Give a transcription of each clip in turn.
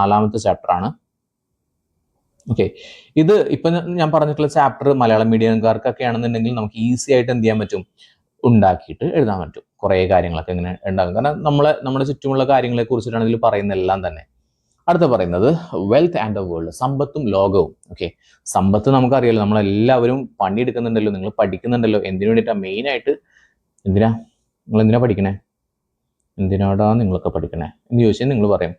4ാമത്തെ chapter ആണ്. Okay, ഇത് ഇപ്പൊ ഞാൻ പറഞ്ഞിട്ടുള്ള ചാപ്റ്റർ മലയാളം മീഡിയംകാർക്കൊക്കെ ആണെന്നുണ്ടെങ്കിൽ നമുക്ക് ഈസി ആയിട്ട് എന്ത് ചെയ്യാൻ പറ്റും, ഉണ്ടാക്കിയിട്ട് എഴുതാൻ പറ്റും. കുറേ കാര്യങ്ങളൊക്കെ ഇങ്ങനെ ഉണ്ടാകും. കാരണം നമ്മുടെ ചുറ്റുമുള്ള കാര്യങ്ങളെ കുറിച്ചിട്ടാണ് ഇതിൽ പറയുന്നതെല്ലാം തന്നെ. അടുത്ത പറയുന്നത് വെൽത്ത് ആൻഡ് ദ വേൾഡ്, സമ്പത്തും ലോകവും. ഓക്കെ, സമ്പത്ത് നമുക്കറിയാലോ, നമ്മളെല്ലാവരും പണിയെടുക്കുന്നുണ്ടല്ലോ, നിങ്ങൾ പഠിക്കുന്നുണ്ടല്ലോ. എന്തിനു വേണ്ടിയിട്ടാണ്? മെയിനായിട്ട് നിങ്ങൾ എന്തിനാ പഠിക്കണേ? എന്തിനാടാ നിങ്ങളൊക്കെ പഠിക്കണേ എന്ന് ചോദിച്ചാൽ നിങ്ങൾ പറയും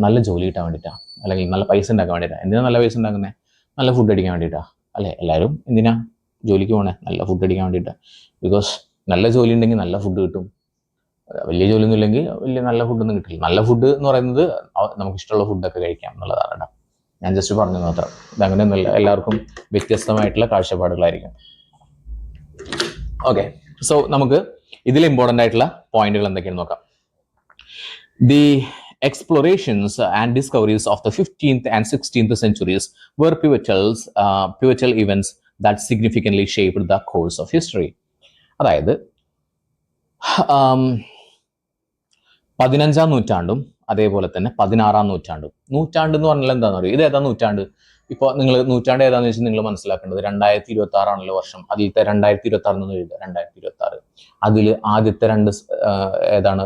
നല്ല ജോലി കിട്ടാൻ വേണ്ടിയിട്ടാണ്, അല്ലെങ്കിൽ നല്ല പൈസ ഉണ്ടാക്കാൻ വേണ്ടിയിട്ടാണ്. എന്തിനാ നല്ല പൈസ ഉണ്ടാക്കുന്നത്? നല്ല ഫുഡ് അടിക്കാൻ വേണ്ടിയിട്ടാണ് അല്ലേ? എല്ലാവരും എന്തിനാ ജോലിക്ക് പോകണേ? നല്ല ഫുഡ് അടിക്കാൻ വേണ്ടിയിട്ടാണ്. ബിക്കോസ് നല്ല ജോലി ഉണ്ടെങ്കിൽ നല്ല ഫുഡ് കിട്ടും. വലിയ ജോലിയൊന്നും ഇല്ലെങ്കിൽ വലിയ നല്ല ഫുഡൊന്നും കിട്ടില്ല. നല്ല ഫുഡ് എന്ന് പറയുന്നത് നമുക്ക് ഇഷ്ടമുള്ള ഫുഡൊക്കെ കഴിക്കാം എന്നുള്ളതാണ് കേട്ടോ. ഞാൻ ജസ്റ്റ് പറഞ്ഞു മാത്രം. ഇതങ്ങനെയൊന്നുമില്ല, എല്ലാവർക്കും വ്യത്യസ്തമായിട്ടുള്ള കാഴ്ചപ്പാടുകളായിരിക്കും. ഓക്കെ, സോ നമുക്ക് ഇതിൽ ഇമ്പോർട്ടൻ്റ് ആയിട്ടുള്ള പോയിന്റുകൾ എന്തൊക്കെയാണെന്ന് നോക്കാം. The explorations and discoveries of the 15th and 16th centuries were pivotal events that significantly shaped the course of history. അതായത് 15ാം നൂറ്റാണ്ടും അതേപോലെ തന്നെ 16ാം നൂറ്റാണ്ട് എന്ന് പറഞ്ഞാൽ എന്താണെന്ന് അറിയോ? ഇത് ഏതാ നൂറ്റാണ്ട്? ഇപ്പോൾ നിങ്ങൾ നൂറ്റാണ്ട് ഏതാണെന്ന് വെച്ചാൽ നിങ്ങൾ മനസ്സിലാക്കേണ്ടത് 2026 ആണല്ലോ വർഷം. അതിലത്തെ 2026 എന്ന് എഴുതുക, 2026. അതിൽ ആദ്യത്തെ 2 ഏതാണ്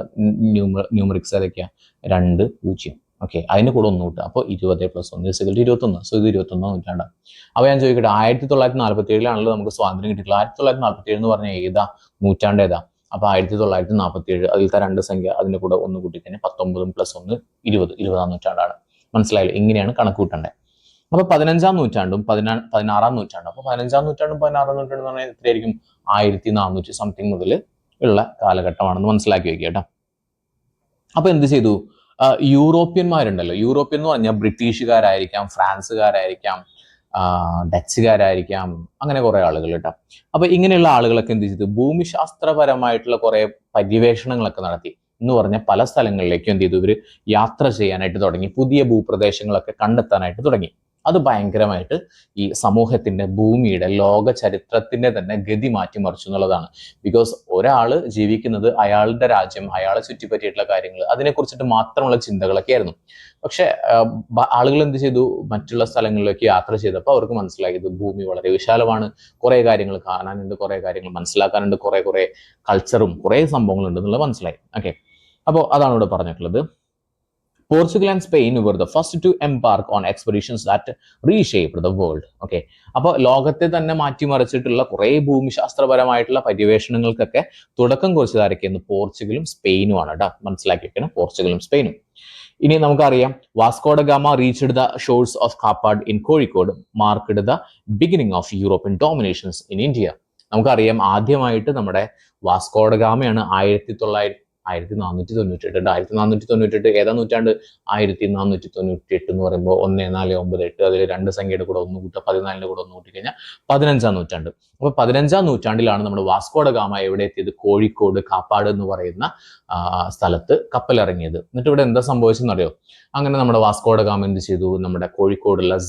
ന്യൂമറിക്സ് ഏതൊക്കെയാണ്? 2, 0. ഓക്കെ, അതിന് കൂടെ 1 കൂട്ടുക. അപ്പോൾ 20 + 1 = 21. സോ ഇത് 21ാം നൂറ്റാണ്ടാണ്. അപ്പോൾ ഞാൻ ചോദിക്കട്ടെ, 1947 നമുക്ക് സ്വാതന്ത്ര്യം കിട്ടിയിട്ടില്ല. 1947 എന്ന് പറഞ്ഞാൽ ഏതാ നൂറ്റാണ്ട് ഏതാ? അപ്പോൾ 1947 അതിലത്തെ 2 സംഖ്യ അതിൻ്റെ കൂടെ 1 കൂട്ടി കഴിഞ്ഞാൽ 19 + 1 20, 20ാം നൂറ്റാണ്ടാണ്. മനസ്സിലായല്ലോ? ഇങ്ങനെയാണ് കണക്ക് കൂട്ടേണ്ടത്. അപ്പോൾ 15ാം നൂറ്റാണ്ടും 16ാം നൂറ്റാണ്ടും. അപ്പോൾ 15ാം നൂറ്റാണ്ടും 16ാം നൂറ്റാണ്ടും എന്ന് പറഞ്ഞാൽ എത്രയായിരിക്കും? 1400 സംതിങ് മുതൽ ഉള്ള കാലഘട്ടമാണെന്ന് മനസ്സിലാക്കി വെക്കുക കേട്ടോ. അപ്പോൾ എന്ത് ചെയ്തു? യൂറോപ്യന്മാരുണ്ടല്ലോ, യൂറോപ്യൻ എന്ന് പറഞ്ഞാൽ ബ്രിട്ടീഷുകാരായിരിക്കാം, ഫ്രാൻസുകാരായിരിക്കാം, ഡച്ചുകാരായിരിക്കാം, അങ്ങനെ കുറെ ആളുകൾ കേട്ടോ. അപ്പൊ ഇങ്ങനെയുള്ള ആളുകളൊക്കെ എന്ത് ചെയ്തു? ഭൂമിശാസ്ത്രപരമായിട്ടുള്ള കുറെ പര്യവേഷണങ്ങളൊക്കെ നടത്തി. എന്ന് പറഞ്ഞാൽ പല സ്ഥലങ്ങളിലേക്കും എന്ത് ചെയ്തു? ഇവർ യാത്ര ചെയ്യാനായിട്ട് തുടങ്ങി, പുതിയ ഭൂപ്രദേശങ്ങളൊക്കെ കണ്ടെത്താനായിട്ട് തുടങ്ങി. അത് ഭയങ്കരമായിട്ട് ഈ സമൂഹത്തിന്റെ, ഭൂമിയുടെ, ലോക ചരിത്രത്തിന്റെ തന്നെ ഗതി മാറ്റിമറിച്ചു എന്നുള്ളതാണ്. ബിക്കോസ് ഒരാൾ ജീവിക്കുന്നത് അയാളുടെ രാജ്യം, അയാളെ ചുറ്റിപ്പറ്റിയിട്ടുള്ള കാര്യങ്ങൾ, അതിനെക്കുറിച്ചിട്ട് മാത്രമുള്ള ചിന്തകളൊക്കെ ആയിരുന്നു. പക്ഷെ ആളുകൾ എന്ത് ചെയ്തു? മറ്റുള്ള സ്ഥലങ്ങളിലേക്ക് യാത്ര ചെയ്തപ്പോൾ അവർക്ക് മനസ്സിലായത് ഭൂമി വളരെ വിശാലമാണ്, കുറെ കാര്യങ്ങൾ കാണാനുണ്ട്, കുറെ കാര്യങ്ങൾ മനസ്സിലാക്കാനുണ്ട്, കുറെ കൾച്ചറും കുറെ സംഭവങ്ങളുണ്ട് എന്നുള്ളത് മനസ്സിലായി. ഓക്കെ, അപ്പോൾ അതാണ് ഇവിടെ പറഞ്ഞിട്ടുള്ളത്. Portugal and Spain were the first to embark on expeditions that reshaped the world. Okay, അപ്പോൾ ലോകത്തെ തന്നെ മാറ്റിമറിച്ചിട്ടുള്ള കുറെ ഭൂമിശാസ്ത്രപരമായിട്ടുള്ള പര്യവേഷണങ്ങൾക്കൊക്കെ തുടക്കം കുറിച്ചതാരൊക്കെയെന്ന്? പോർച്ചുഗലും സ്പെയിനുമാണ് കേട്ടോ. മനസ്സിലാക്കി വെക്കണം, പോർച്ചുഗലും സ്പെയിനും. ഇനി നമുക്കറിയാം, Vasco da Gama reached the shores of Kappad in Kozhikode, marked the beginning of European dominations in India. നമുക്കറിയാം, ആദ്യമായിട്ട് നമ്മുടെ വാസ്കോ ഡ ഗാമയാണ് 1498 1498 ഏതാ നൂറ്റാണ്ട്? 1498 എന്ന് പറയുമ്പോൾ 1498 അതിൽ 2 സംഖ്യയുടെ കൂടെ 1 കൂട്ടുക, 14ന്റെ കൂടെ 1 കൂട്ടി കഴിഞ്ഞാൽ 15ാം നൂറ്റാണ്ട്. അപ്പോൾ 15ാം നൂറ്റാണ്ടിലാണ് നമ്മുടെ വാസ്കോ ഡ ഗാമ എവിടെ എത്തിയത്? കോഴിക്കോട് കാപ്പാട് എന്ന് പറയുന്ന സ്ഥലത്ത് കപ്പലിറങ്ങിയത്. എന്നിട്ട് ഇവിടെ എന്താ സംഭവിച്ചെന്നറിയോ? അങ്ങനെ നമ്മുടെ വാസ്കോ ഡ ഗാമ എന്ത് ചെയ്തു? നമ്മുടെ കോഴിക്കോടുള്ള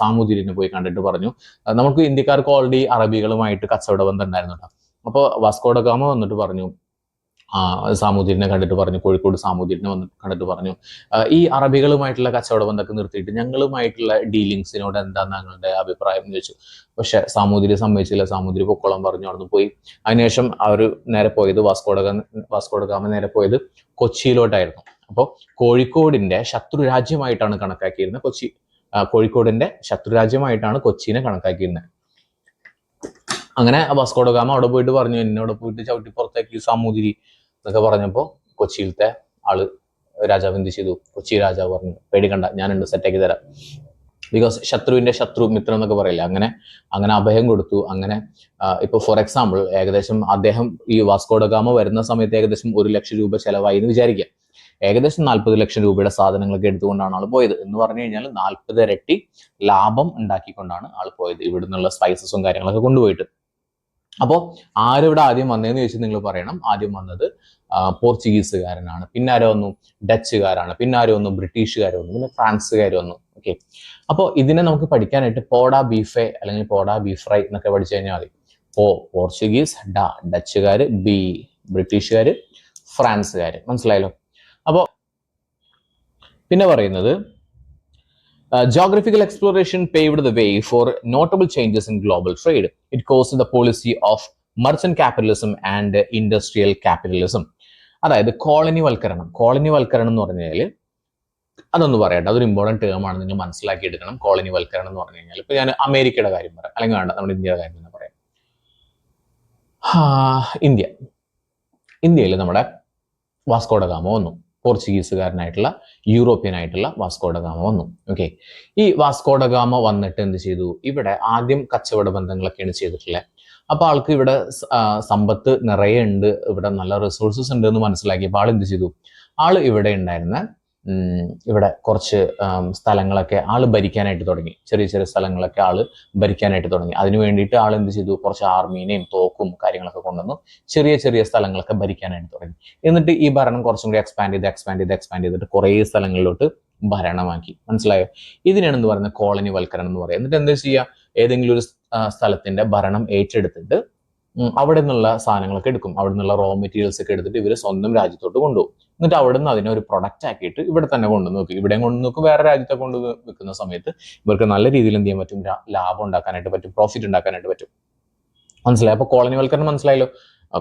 സാമൂതിരിനെ പോയി കണ്ടിട്ട് പറഞ്ഞു, നമുക്ക് ഇന്ത്യക്കാർക്ക് ഓൾറെഡി അറബികളുമായിട്ട് കച്ചവട ബന്ധം ഉണ്ടായിരുന്നു കേട്ടോ. അപ്പോൾ വാസ്കോ ഡ ഗാമ വന്നിട്ട് പറഞ്ഞു, സാമൂതിരിനെ കണ്ടിട്ട് പറഞ്ഞു, കോഴിക്കോട് സാമൂതിരിനെ കണ്ടിട്ട് പറഞ്ഞു, ഈ അറബികളുമായിട്ടുള്ള കച്ചവട ബന്ധമൊക്കെ നിർത്തിയിട്ട് ഞങ്ങളുമായിട്ടുള്ള ഡീലിങ്സിനോട് എന്താണ് ഞങ്ങളുടെ അഭിപ്രായം എന്ന് ചോദിച്ചു. പക്ഷെ സാമൂതിരി സമ്മതിച്ചില്ല. സാമൂതിരി പൊക്കോളം പറഞ്ഞു, അവിടുന്ന് പോയി. അതിനുശേഷം അവർ നേരെ പോയത്, വാസ്കോ ഡ ഗാമ നേരെ പോയത് കൊച്ചിയിലോട്ടായിരുന്നു. അപ്പോൾ കോഴിക്കോടിന്റെ ശത്രുരാജ്യമായിട്ടാണ് കണക്കാക്കിയിരുന്നത് കോഴിക്കോടിന്റെ ശത്രുരാജ്യമായിട്ടാണ് കൊച്ചിനെ കണക്കാക്കിയിരുന്നത്. അങ്ങനെ വാസ്കോ ഡ ഗാമ അവിടെ പോയിട്ട് പറഞ്ഞു, എന്നോട് പോയിട്ട് ചവിട്ടി പുറത്താക്കി സാമൂതിരി എന്നൊക്കെ പറഞ്ഞപ്പോൾ കൊച്ചിയിലത്തെ ആള് രാജാവ് എന്ത് ചെയ്തു? കൊച്ചി രാജാവ് പറഞ്ഞു, പേടിക്കണ്ട, ഞാനുണ്ട്, സെറ്റാക്കി തരാം. ബിക്കോസ് ശത്രുവിന്റെ ശത്രു മിത്രം എന്നൊക്കെ പറയില്ല, അങ്ങനെ അഭയം കൊടുത്തു. അങ്ങനെ ഇപ്പൊ ഫോർ എക്സാമ്പിൾ, ഏകദേശം അദ്ദേഹം ഈ വാസ്കോ ഡ ഗാമ വരുന്ന സമയത്ത് ഏകദേശം 1 ലക്ഷം രൂപ ചെലവായി എന്ന് വിചാരിക്കുക. ഏകദേശം 40 ലക്ഷം രൂപയുടെ സാധനങ്ങളൊക്കെ എടുത്തുകൊണ്ടാണ് ആൾ പോയത്. എന്ന് പറഞ്ഞു കഴിഞ്ഞാൽ 40 ഇരട്ടി ലാഭം ഉണ്ടാക്കിക്കൊണ്ടാണ് ആൾ പോയത്, ഇവിടെ നിന്നുള്ള സ്പൈസസും കാര്യങ്ങളൊക്കെ കൊണ്ടുപോയിട്ട്. അപ്പോൾ ആരിവിടെ ആദ്യം വന്നതെന്ന് ചോദിച്ചാൽ നിങ്ങൾ പറയണം, ആദ്യം വന്നത് പോർച്ചുഗീസുകാരനാണ്, പിന്നെ ആരോ വന്നു? ഡച്ചുകാരാണ്, പിന്നെ ആരോ വന്നു? ബ്രിട്ടീഷുകാർ വന്നു, പിന്നെ ഫ്രാൻസുകാർ വന്നു. ഓക്കെ, അപ്പോൾ ഇതിനെ നമുക്ക് പഠിക്കാനായിട്ട് പോഡ ബീഫെ അല്ലെങ്കിൽ പോഡ ബീഫ്രൈ എന്നൊക്കെ പഠിച്ചു കഴിഞ്ഞാൽ മതി. പോർച്ചുഗീസ്, ഡച്ചുകാർ, ബ്രിട്ടീഷുകാർ, ഫ്രാൻസുകാർ. മനസ്സിലായല്ലോ? അപ്പോൾ പിന്നെ പറയുന്നത് geographical exploration paved the way for notable changes in global trade. It caused the policy of merchant capitalism and industrial capitalism. അതായത് കോളനിവൽക്കരണം എന്ന് പറഞ്ഞു കഴിഞ്ഞാൽ അതൊന്ന് പറയട്ടെ, അതൊരു ഇമ്പോർട്ടൻറ്റ് ടേം ആണ്, നിങ്ങൾ മനസ്സിലാക്കി എടുക്കണം. കോളനിവൽക്കരണം എന്ന് പറഞ്ഞു കഴിഞ്ഞാൽ ഇപ്പൊ ഞാൻ അമേരിക്കയുടെ കാര്യം പറയാം, അല്ലെങ്കിൽ വേണ്ട നമ്മുടെ ഇന്ത്യയുടെ കാര്യം എന്ന് പറയാം. ഇന്ത്യയിൽ നമ്മുടെ വാസ്കോഡ ഗാമ വന്നു, പോർച്ചുഗീസുകാരനായിട്ടുള്ള യൂറോപ്യൻ ആയിട്ടുള്ള വാസ്കോഡ ഗാമ വന്നു. ഓക്കെ, ഈ വാസ്കോഡ ഗാമ വന്നിട്ട് എന്ത് ചെയ്തു, ഇവിടെ ആദ്യം കച്ചവട ബന്ധങ്ങളൊക്കെയാണ് ചെയ്തിട്ടുള്ളത്. അപ്പൊ ആൾക്ക് ഇവിടെ സമ്പത്ത് നിറയെ ഉണ്ട്, ഇവിടെ നല്ല റിസോഴ്സസ് ഉണ്ട് എന്ന് മനസ്സിലാക്കിയപ്പോൾ ആൾ എന്ത് ചെയ്തു, ആള് ഇവിടെ ഉണ്ടായിരുന്ന ഇവിടെ കുറച്ച് സ്ഥലങ്ങളൊക്കെ ആള് ഭരിക്കാനായിട്ട് തുടങ്ങി. ചെറിയ ചെറിയ സ്ഥലങ്ങളൊക്കെ ആള് ഭരിക്കാനായിട്ട് തുടങ്ങി. അതിനു വേണ്ടിയിട്ട് ആൾ എന്ത് ചെയ്തു, കുറച്ച് ആർമീനെയും തോക്കും കാര്യങ്ങളൊക്കെ കൊണ്ടുവന്നു ചെറിയ ചെറിയ സ്ഥലങ്ങളൊക്കെ ഭരിക്കാനായിട്ട് തുടങ്ങി. എന്നിട്ട് ഈ ഭരണം കുറച്ചും കൂടി എക്സ്പാൻഡ് ചെയ്തിട്ട് കുറേ സ്ഥലങ്ങളിലോട്ട് ഭരണമാക്കി. മനസ്സിലായോ? ഇതിനാണ് എന്ത് പറയുന്നത്, കോളനിവൽക്കരണം എന്ന് പറയുന്നത്. എന്നിട്ട് എന്താ ചെയ്യുക, ഏതെങ്കിലും ഒരു സ്ഥലത്തിന്റെ ഭരണം ഏറ്റെടുത്തിട്ട് അവിടെ നിന്നുള്ള സാധനങ്ങളൊക്കെ എടുക്കും, അവിടെ നിന്നുള്ള റോ മെറ്റീരിയൽസ് ഒക്കെ എടുത്തിട്ട് ഇവർ സ്വന്തം രാജ്യത്തോട്ട് കൊണ്ടുപോകും. എന്നിട്ട് അവിടെ നിന്ന് അതിനെ ഒരു പ്രൊഡക്റ്റ് ആക്കിയിട്ട് ഇവിടെ തന്നെ കൊണ്ടുവന്ന് വെക്കും. ഇവിടെയും കൊണ്ടു നോക്കും, വേറെ രാജ്യത്തെ കൊണ്ട് വെക്കുന്ന സമയത്ത് ഇവർക്ക് നല്ല രീതിയിൽ എന്ത് ചെയ്യാൻ പറ്റും, ലാഭം ഉണ്ടാക്കാനായിട്ട് പറ്റും, പ്രോഫിറ്റ് ഉണ്ടാക്കാനായിട്ട് പറ്റും. മനസ്സിലായി? അപ്പൊ കോളനിവൽക്കരണം മനസ്സിലായല്ലോ.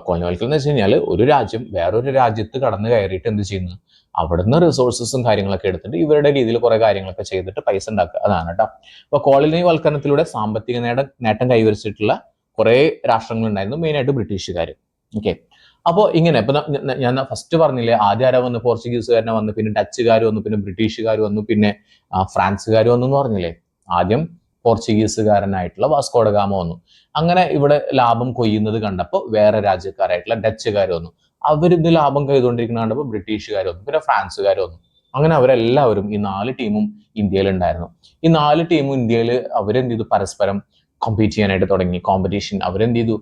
കോളനിവൽക്കരണം എന്ന് വെച്ച് കഴിഞ്ഞാൽ ഒരു രാജ്യം വേറൊരു രാജ്യത്ത് കടന്നു കയറിയിട്ട് എന്ത് ചെയ്യുന്നു, അവിടുന്ന് റിസോഴ്സസും കാര്യങ്ങളൊക്കെ എടുത്തിട്ട് ഇവരുടെ രീതിയിൽ കുറെ കാര്യങ്ങളൊക്കെ ചെയ്തിട്ട് പൈസ ഉണ്ടാക്കുക. അതാണ് കേട്ടോ. അപ്പൊ കോളനിവൽക്കരണത്തിലൂടെ സാമ്പത്തിക നേട്ടം കൈവരിച്ചിട്ടുള്ള കുറെ രാഷ്ട്രങ്ങൾ ഉണ്ടായിരുന്നു, മെയിനായിട്ട് ബ്രിട്ടീഷുകാർ. ഓക്കെ, അപ്പോൾ ഇങ്ങനെ ഇപ്പൊ ഞാൻ ഫസ്റ്റ് പറഞ്ഞില്ലേ, ആദ്യം ആരാ വന്ന്, പോർച്ചുഗീസുകാരനെ വന്നു, പിന്നെ ഡച്ചുകാർ വന്നു, പിന്നെ ബ്രിട്ടീഷുകാർ വന്നു, പിന്നെ ഫ്രാൻസുകാർ വന്നു എന്ന് പറഞ്ഞില്ലേ. ആദ്യം പോർച്ചുഗീസുകാരനായിട്ടുള്ള വാസ്കോഡ ഗാമ വന്നു. അങ്ങനെ ഇവിടെ ലാഭം കൊയ്യുന്നത് കണ്ടപ്പോൾ വേറെ രാജ്യക്കാരായിട്ടുള്ള ഡച്ചുകാർ വന്നു. അവരിത് ലാഭം കൊയ്തുകൊണ്ടിരിക്കുന്ന കണ്ടപ്പോൾ ബ്രിട്ടീഷുകാർ വന്നു, പിന്നെ ഫ്രാൻസുകാർ വന്നു. അങ്ങനെ അവരെല്ലാവരും ഈ 4 ടീമും ഇന്ത്യയിൽ ഉണ്ടായിരുന്നു. ഈ 4 ടീമും ഇന്ത്യയിൽ അവരെന്ത് ചെയ്തു, പരസ്പരം കോമ്പീറ്റ് ചെയ്യാനായിട്ട് തുടങ്ങി. കോമ്പറ്റീഷൻ അവരെന്ത് ചെയ്തു,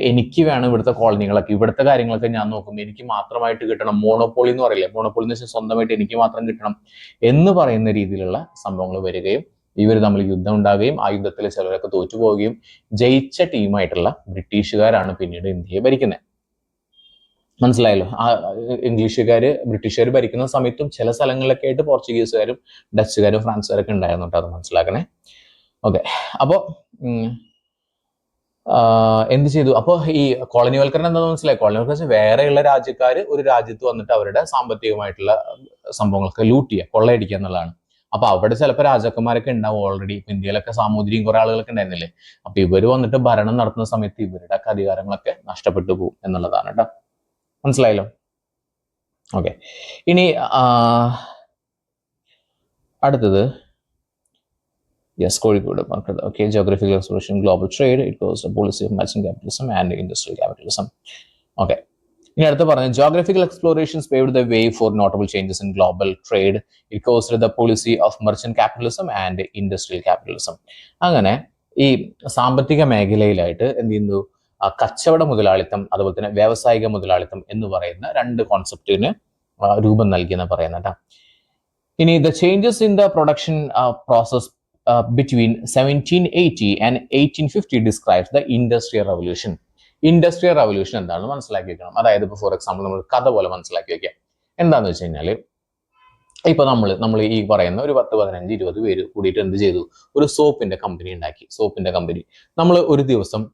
എനിക്ക് വേണം ഇവിടുത്തെ കോളനികളൊക്കെ, ഇവിടുത്തെ കാര്യങ്ങളൊക്കെ ഞാൻ നോക്കും, എനിക്ക് മാത്രമായിട്ട് കിട്ടണം. മോണോപോളി എന്ന് പറയില്ലേ, മോണോപോളി എന്ന് വെച്ചാൽ സ്വന്തമായിട്ട് എനിക്ക് മാത്രം കിട്ടണം എന്ന് പറയുന്ന രീതിയിലുള്ള സംഭവങ്ങൾ വരികയും ഇവർ തമ്മിൽ യുദ്ധം ഉണ്ടാകുകയും ആ യുദ്ധത്തിൽ ചിലരൊക്കെ തോറ്റുപോവുകയും ജയിച്ച ടീമായിട്ടുള്ള ബ്രിട്ടീഷുകാരാണ് പിന്നീട് ഇന്ത്യയെ ഭരിക്കുന്നത്. മനസ്സിലായല്ലോ? ബ്രിട്ടീഷുകാർ ഭരിക്കുന്ന സമയത്തും ചില സ്ഥലങ്ങളിലൊക്കെ ആയിട്ട് പോർച്ചുഗീസുകാരും ഡച്ചുകാരും ഫ്രാൻസുകാരൊക്കെ ഉണ്ടായിരുന്നു കേട്ടോ, അത് മനസ്സിലാക്കണേ. ഓക്കെ, അപ്പോൾ എന്ത് ചെയ്തു, അപ്പോൾ ഈ കോളനിവൽക്കരണം എന്താണെന്ന് മനസ്സിലായി. കോളനിവൽക്കരണം വേറെയുള്ള രാജ്യക്കാർ ഒരു രാജ്യത്ത് വന്നിട്ട് അവരുടെ സാമ്പത്തികമായിട്ടുള്ള സംഭവങ്ങളൊക്കെ ലൂട്ട് ചെയ്യുക, കൊള്ളയടിക്കുക എന്നുള്ളതാണ്. അപ്പൊ അവിടെ ചിലപ്പോൾ രാജാക്കന്മാരൊക്കെ ഉണ്ടാവും ഓൾറെഡി. ഇപ്പൊ ഇന്ത്യയിലൊക്കെ സാമൂതിരിയും കുറെ ആളുകളൊക്കെ ഉണ്ടായിരുന്നില്ലേ. അപ്പൊ ഇവര് വന്നിട്ട് ഭരണം നടത്തുന്ന സമയത്ത് ഇവരുടെ അധികാരങ്ങളൊക്കെ നഷ്ടപ്പെട്ടു പോകും എന്നുള്ളതാണ് കേട്ടോ. മനസ്സിലായല്ലോ? ഓക്കെ, ഇനി അടുത്തത് കോഴിക്കോട് പറഞ്ഞത്. Okay, geographical exploration, global trade, it was a policy of merchant capitalism and industrial capitalism. Okay, ഇനി അടുത്ത് പറഞ്ഞത് geographical explorations paved the way for notable changes in global trade. It caused the policy of merchant capitalism and industrial capitalism. അങ്ങനെ ഈ സാമ്പത്തിക മേഖലയിലായിട്ട് എന്ത് ചെയ്യുന്നു, കച്ചവട മുതലാളിത്തം അതുപോലെ തന്നെ വ്യാവസായിക മുതലാളിത്തം എന്ന് പറയുന്ന 2 കോൺസെപ്റ്റിന് രൂപം നൽകിയെന്ന് പറയുന്നത്. ഇനി the changes in the production process between 1780 and 1850 describes the industrial revolution. Industrial revolution എന്താണെന്ന് മനസ്സിലാക്കി വെക്കണം. അതായത് ഇപ്പോൾ ഫോർ എക്സാമ്പിൾ നമ്മൾ കഥ പോലെ മനസ്സിലാക്കി വെക്കാം. എന്താണെന്ന് വെച്ച് കഴിഞ്ഞാൽ ഇപ്പൊ നമ്മൾ ഈ പറയുന്ന ഒരു 10, 15, 20 പേര് കൂടിയിട്ട് എന്ത് ചെയ്തു, ഒരു സോപ്പിന്റെ കമ്പനി ഉണ്ടാക്കി. സോപ്പിന്റെ കമ്പനി നമ്മൾ ഒരു ദിവസം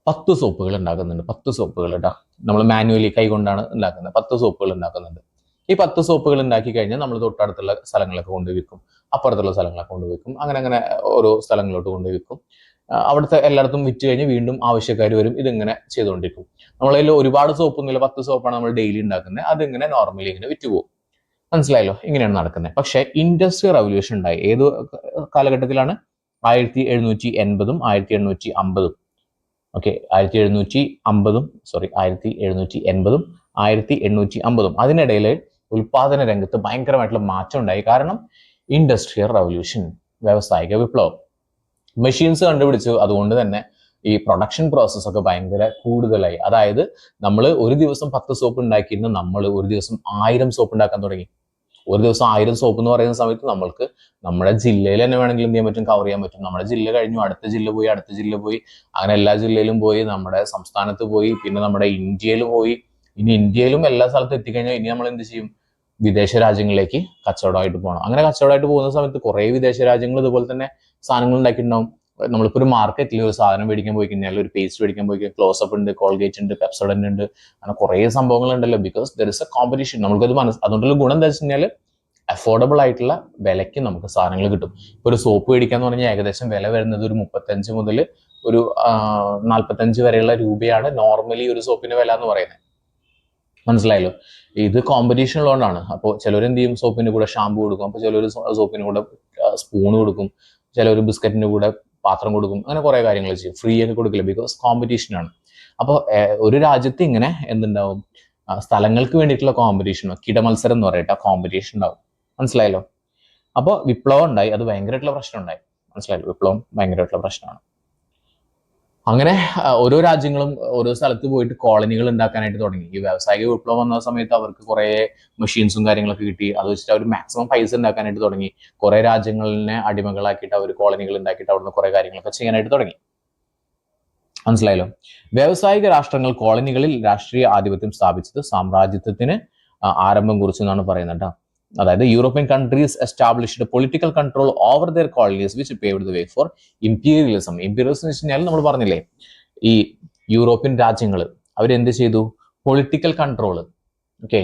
10 സോപ്പുകൾ ഉണ്ടാക്കുന്നുണ്ട്. 10 സോപ്പുകൾ കേട്ടോ, നമ്മൾ മാനുവലി കൈകൊണ്ടാണ് ഉണ്ടാക്കുന്നത്. 10 സോപ്പുകൾ ഉണ്ടാക്കുന്നുണ്ട്. ഈ 10 സോപ്പുകൾ ഉണ്ടാക്കി കഴിഞ്ഞാൽ നമ്മൾ തൊട്ടടുത്തുള്ള സ്ഥലങ്ങളൊക്കെ കൊണ്ടുവയ്ക്കും, അപ്പുറത്തുള്ള സ്ഥലങ്ങളൊക്കെ കൊണ്ടുവയ്ക്കും, അങ്ങനെ ഓരോ സ്ഥലങ്ങളിലോട്ട് കൊണ്ടുവയ്ക്കും. അവിടുത്തെ എല്ലായിടത്തും വിറ്റ് കഴിഞ്ഞ് വീണ്ടും ആവശ്യക്കാർ വരും. ഇതിങ്ങനെ ചെയ്തുകൊണ്ടിരിക്കും. നമ്മളതിൽ ഒരുപാട് സോപ്പൊന്നുമില്ല, 10 സോപ്പാണ് നമ്മൾ ഡെയിലി ഉണ്ടാക്കുന്നത്. അതിങ്ങനെ നോർമലി ഇങ്ങനെ വിറ്റുപോകും. മനസ്സിലായല്ലോ? ഇങ്ങനെയാണ് നടക്കുന്നത്. പക്ഷേ ഇൻഡസ്ട്രിയൽ റവല്യൂഷൻ ഉണ്ടായി ഏത് കാലഘട്ടത്തിലാണ്? 1780-ഉം 1850-ഉം. ഓക്കെ, 1780-ഉം 1850-ഉം അതിനിടയിൽ ഉൽപാദന രംഗത്ത് ഭയങ്കരമായിട്ടുള്ള മാറ്റം ഉണ്ടായി. കാരണം ഇൻഡസ്ട്രിയൽ റവല്യൂഷൻ, വ്യാവസായിക വിപ്ലവം, മെഷീൻസ് കണ്ടുപിടിച്ചു. അതുകൊണ്ട് തന്നെ ഈ പ്രൊഡക്ഷൻ പ്രോസസ് ഒക്കെ ഭയങ്കര കൂടുതലായി. അതായത് നമ്മൾ ഒരു ദിവസം 10 സോപ്പ് ഉണ്ടാക്കിയിരുന്ന നമ്മൾ ഒരു ദിവസം 1000 സോപ്പ് ഉണ്ടാക്കാൻ തുടങ്ങി. ഒരു ദിവസം 1000 സോപ്പ് എന്ന് പറയുന്ന സമയത്ത് നമ്മൾക്ക് നമ്മുടെ ജില്ലയിൽ തന്നെ വേണമെങ്കിൽ എന്ത് ചെയ്യാൻ പറ്റും, കവർ ചെയ്യാൻ പറ്റും. നമ്മുടെ ജില്ല കഴിഞ്ഞു അടുത്ത ജില്ല പോയി, അങ്ങനെ എല്ലാ ജില്ലയിലും പോയി, നമ്മുടെ സംസ്ഥാനത്ത് പോയി, പിന്നെ നമ്മുടെ ഇന്ത്യയിൽ പോയി. ഇനി ഇന്ത്യയിലും എല്ലാ സ്ഥലത്തും എത്തിക്കഴിഞ്ഞാൽ ഇനി നമ്മൾ എന്ത് ചെയ്യും, വിദേശ രാജ്യങ്ങളിലേക്ക് കച്ചവടമായിട്ട് പോകണം. അങ്ങനെ കച്ചവടമായിട്ട് പോകുന്ന സമയത്ത് കുറേ വിദേശ രാജ്യങ്ങൾ ഇതുപോലെ തന്നെ സാധനങ്ങൾ ഉണ്ടാക്കിയിട്ടുണ്ടാവും. നമ്മളിപ്പോൾ ഒരു മാർക്കറ്റിൽ ഒരു സാധനം മേടിക്കാൻ പോയി കഴിഞ്ഞാൽ, ഒരു പേസ്റ്റ് മേടിക്കാൻ പോയി കഴിഞ്ഞാൽ ക്ലോസപ്പ് ഉണ്ട്, കോൾഗേറ്റ് ഉണ്ട്, പെപ്സോഡന്റ് ഉണ്ട്, അങ്ങനെ കുറേ സംഭവങ്ങൾ ഉണ്ടല്ലോ. Because there is A competition. നമുക്കത് അതുകൊണ്ടുള്ള ഗുണം എന്താ വെച്ച് കഴിഞ്ഞാൽ അഫോർഡബിൾ ആയിട്ടുള്ള വിലയ്ക്ക് നമുക്ക് സാധനങ്ങൾ കിട്ടും. ഇപ്പോൾ ഒരു സോപ്പ് മേടിക്കാന്ന് പറഞ്ഞാൽ ഏകദേശം വില വരുന്നത് ഒരു 35 മുതൽ ഒരു 45 വരെയുള്ള രൂപയാണ് നോർമലി ഒരു സോപ്പിന്റെ വില എന്ന് പറയുന്നത്. മനസ്സിലായല്ലോ? ഇത് കോമ്പറ്റീഷൻ ഉള്ളതുകൊണ്ടാണ്. അപ്പോൾ ചിലർ എന്ത് ചെയ്യും, സോപ്പിന്റെ കൂടെ ഷാമ്പു കൊടുക്കും, അപ്പോൾ ചിലർ സോപ്പിന്റെ കൂടെ സ്പൂൺ കൊടുക്കും, ചിലർ ബിസ്ക്കറ്റിന്റെ കൂടെ പാത്രം കൊടുക്കും, അങ്ങനെ കുറെ കാര്യങ്ങൾ ചെയ്യും. ഫ്രീ ഒക്കെ കൊടുക്കില്ല, ബിക്കോസ് കോമ്പറ്റീഷനാണ്. അപ്പോൾ ഒരു രാജ്യത്ത് ഇങ്ങനെ എന്തുണ്ടാവും, സ്ഥലങ്ങൾക്ക് വേണ്ടിയിട്ടുള്ള കോമ്പറ്റീഷനോ കിടമത്സരം എന്ന് പറയട്ടെ, കോമ്പറ്റീഷൻ ഉണ്ടാവും. മനസ്സിലായല്ലോ? അപ്പോൾ വിപ്ലവം ഉണ്ടായി, അത് ഭയങ്കരമായിട്ടുള്ള പ്രശ്നം ഉണ്ടായി. മനസ്സിലായല്ലോ? വിപ്ലവം ഭയങ്കരമായിട്ടുള്ള പ്രശ്നമാണ്. അങ്ങനെ ഓരോ രാജ്യങ്ങളും ഓരോ സ്ഥലത്ത് പോയിട്ട് കോളനികൾ ഉണ്ടാക്കാനായിട്ട് തുടങ്ങി. ഈ വ്യാവസായിക വിപ്ലവം വന്ന സമയത്ത് അവർക്ക് കുറെ മെഷീൻസും കാര്യങ്ങളൊക്കെ കിട്ടി. അത് വെച്ചിട്ട് അവർ മാക്സിമം പൈസ ഉണ്ടാക്കാനായിട്ട് തുടങ്ങി. കുറെ രാജ്യങ്ങളിനെ അടിമകളാക്കിയിട്ട് അവർ കോളനികൾ ഉണ്ടാക്കിയിട്ട് അവിടുന്ന് കുറെ കാര്യങ്ങളൊക്കെ ചെയ്യാനായിട്ട് തുടങ്ങി. മനസ്സിലായല്ലോ? വ്യാവസായിക രാഷ്ട്രങ്ങൾ കോളനികളിൽ രാഷ്ട്രീയ ആധിപത്യം സ്ഥാപിച്ചത് സാമ്രാജ്യത്വത്തിന് ആരംഭം കുറിച്ചു എന്നാണ് പറയുന്നത്. അതായത് European countries established political control over their colonies which paved the way for imperialism. Imperialism എന്ന് വെച്ച് കഴിഞ്ഞാൽ നമ്മൾ പറഞ്ഞില്ലേ, ഈ യൂറോപ്യൻ രാജ്യങ്ങൾ അവരെന്ത് ചെയ്തു, പൊളിറ്റിക്കൽ കൺട്രോള്, ഓക്കെ,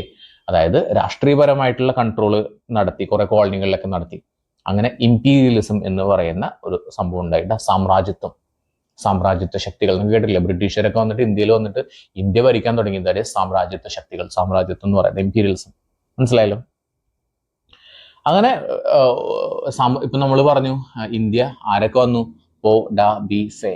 അതായത് രാഷ്ട്രീയപരമായിട്ടുള്ള കൺട്രോള് നടത്തി, കുറെ കോളനികളിലൊക്കെ നടത്തി. അങ്ങനെ ഇംപീരിയലിസം എന്ന് പറയുന്ന ഒരു സംഭവം ഉണ്ടായിട്ട് സാമ്രാജ്യത്വ ശക്തികൾ, നിങ്ങൾ കേട്ടില്ല, ബ്രിട്ടീഷരൊക്കെ വന്നിട്ട് ഇന്ത്യയിൽ വന്നിട്ട് ഇന്ത്യ ഭരിക്കാൻ തുടങ്ങിയതാണ് സാമ്രാജ്യത്വ ശക്തികൾ, സാമ്രാജ്യത്വം എന്ന് പറയുന്നത് ഇംപീരിയലിസം. മനസ്സിലായല്ലോ? അങ്ങനെ ഇപ്പൊ നമ്മൾ പറഞ്ഞു ഇന്ത്യ ആരൊക്കെ വന്നു, പോ ഡ ബി ഫെ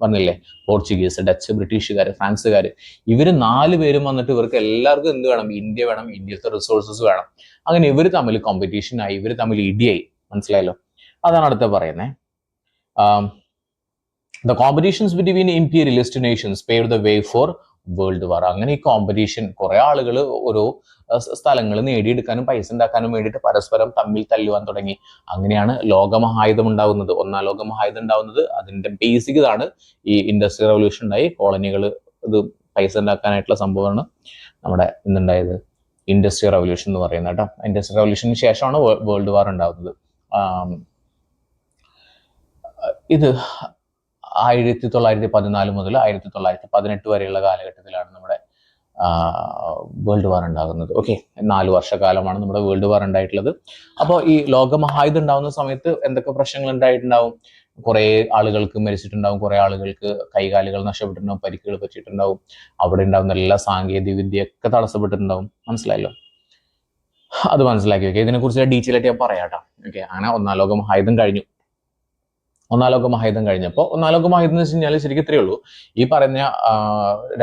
പറഞ്ഞില്ലേ, പോർച്ചുഗീസ്, ഡച്ച്, ബ്രിട്ടീഷുകാർ, ഫ്രാൻസുകാർ, ഇവര് 4 പേരും വന്നിട്ട് ഇവർക്ക് എല്ലാവർക്കും എന്ത് വേണം, ഇന്ത്യ വേണം, ഇന്ത്യത്തെ റിസോഴ്സസ് വേണം. അങ്ങനെ ഇവർ തമ്മിൽ കോമ്പറ്റീഷൻ ആയി, ഇവർ തമ്മിൽ ഇടിയായി. മനസ്സിലായല്ലോ? അതാണ് അടുത്ത പറയുന്നത്. The competitions between imperialist nations paved the way for world war. അങ്ങനെ ഈ കോമ്പറ്റീഷൻ, കുറെ ആളുകൾ ഓരോ സ്ഥലങ്ങൾ നേടിയെടുക്കാനും പൈസ ഉണ്ടാക്കാനും വേണ്ടിയിട്ട് പരസ്പരം തമ്മിൽ തല്ലുവാൻ തുടങ്ങി. അങ്ങനെയാണ് ലോകമഹായുധം ഉണ്ടാകുന്നത്, ഒന്നാം ലോകമഹായുധം ഉണ്ടാകുന്നത്. അതിന്റെ ബേസിക് ഇതാണ്. ഈ ഇൻഡസ്ട്രിയൽ റവല്യൂഷൻ ഉണ്ടായി, കോളനികൾ ഇത് പൈസ ഉണ്ടാക്കാനായിട്ടുള്ള സംഭവമാണ് നമ്മുടെ ഇന്നുണ്ടായത് ഇൻഡസ്ട്രിയൽ റവല്യൂഷൻ എന്ന് പറയുന്നത് കേട്ടോ. ഇൻഡസ്ട്രിയൽ റവല്യൂഷന് ശേഷമാണ് വേൾഡ് വാർ ഉണ്ടാകുന്നത്. ഇത് 1914 മുതൽ 1918 വരെയുള്ള കാലഘട്ടത്തിലാണ് നമ്മുടെ വേൾഡ് വാർ ഉണ്ടാകുന്നത്. ഓക്കെ, 4 വർഷക്കാലമാണ് നമ്മുടെ വേൾഡ് വാർ ഉണ്ടായിട്ടുള്ളത്. അപ്പോൾ ഈ ലോകമഹായുധം ഉണ്ടാകുന്ന സമയത്ത് എന്തൊക്കെ പ്രശ്നങ്ങൾ ഉണ്ടായിട്ടുണ്ടാവും? കുറെ ആളുകൾക്ക് മരിച്ചിട്ടുണ്ടാവും, കുറെ ആളുകൾക്ക് കൈകാലുകൾ നഷ്ടപ്പെട്ടിട്ടുണ്ടാവും, പരിക്കുകൾ പറ്റിയിട്ടുണ്ടാവും, അവിടെ ഉണ്ടാകുന്ന എല്ലാ സാങ്കേതിക വിദ്യയൊക്കെ തടസ്സപ്പെട്ടിട്ടുണ്ടാവും. മനസ്സിലായല്ലോ? അത് മനസ്സിലാക്കി വെക്കുക. ഇതിനെക്കുറിച്ച് ഡീറ്റെയിൽ ആയിട്ട് ഞാൻ പറയാട്ടോ. ഓക്കെ, അങ്ങനെ ഒന്നാം ലോകമഹായുധം കഴിഞ്ഞു. ഒന്നാം ലോകമഹായുധം കഴിഞ്ഞപ്പോൾ, ഒന്നാം ലോകമഹായുധം എന്ന് വെച്ച് കഴിഞ്ഞാൽ ശരിക്കും ഇത്രയേ ഉള്ളൂ, ഈ പറഞ്ഞ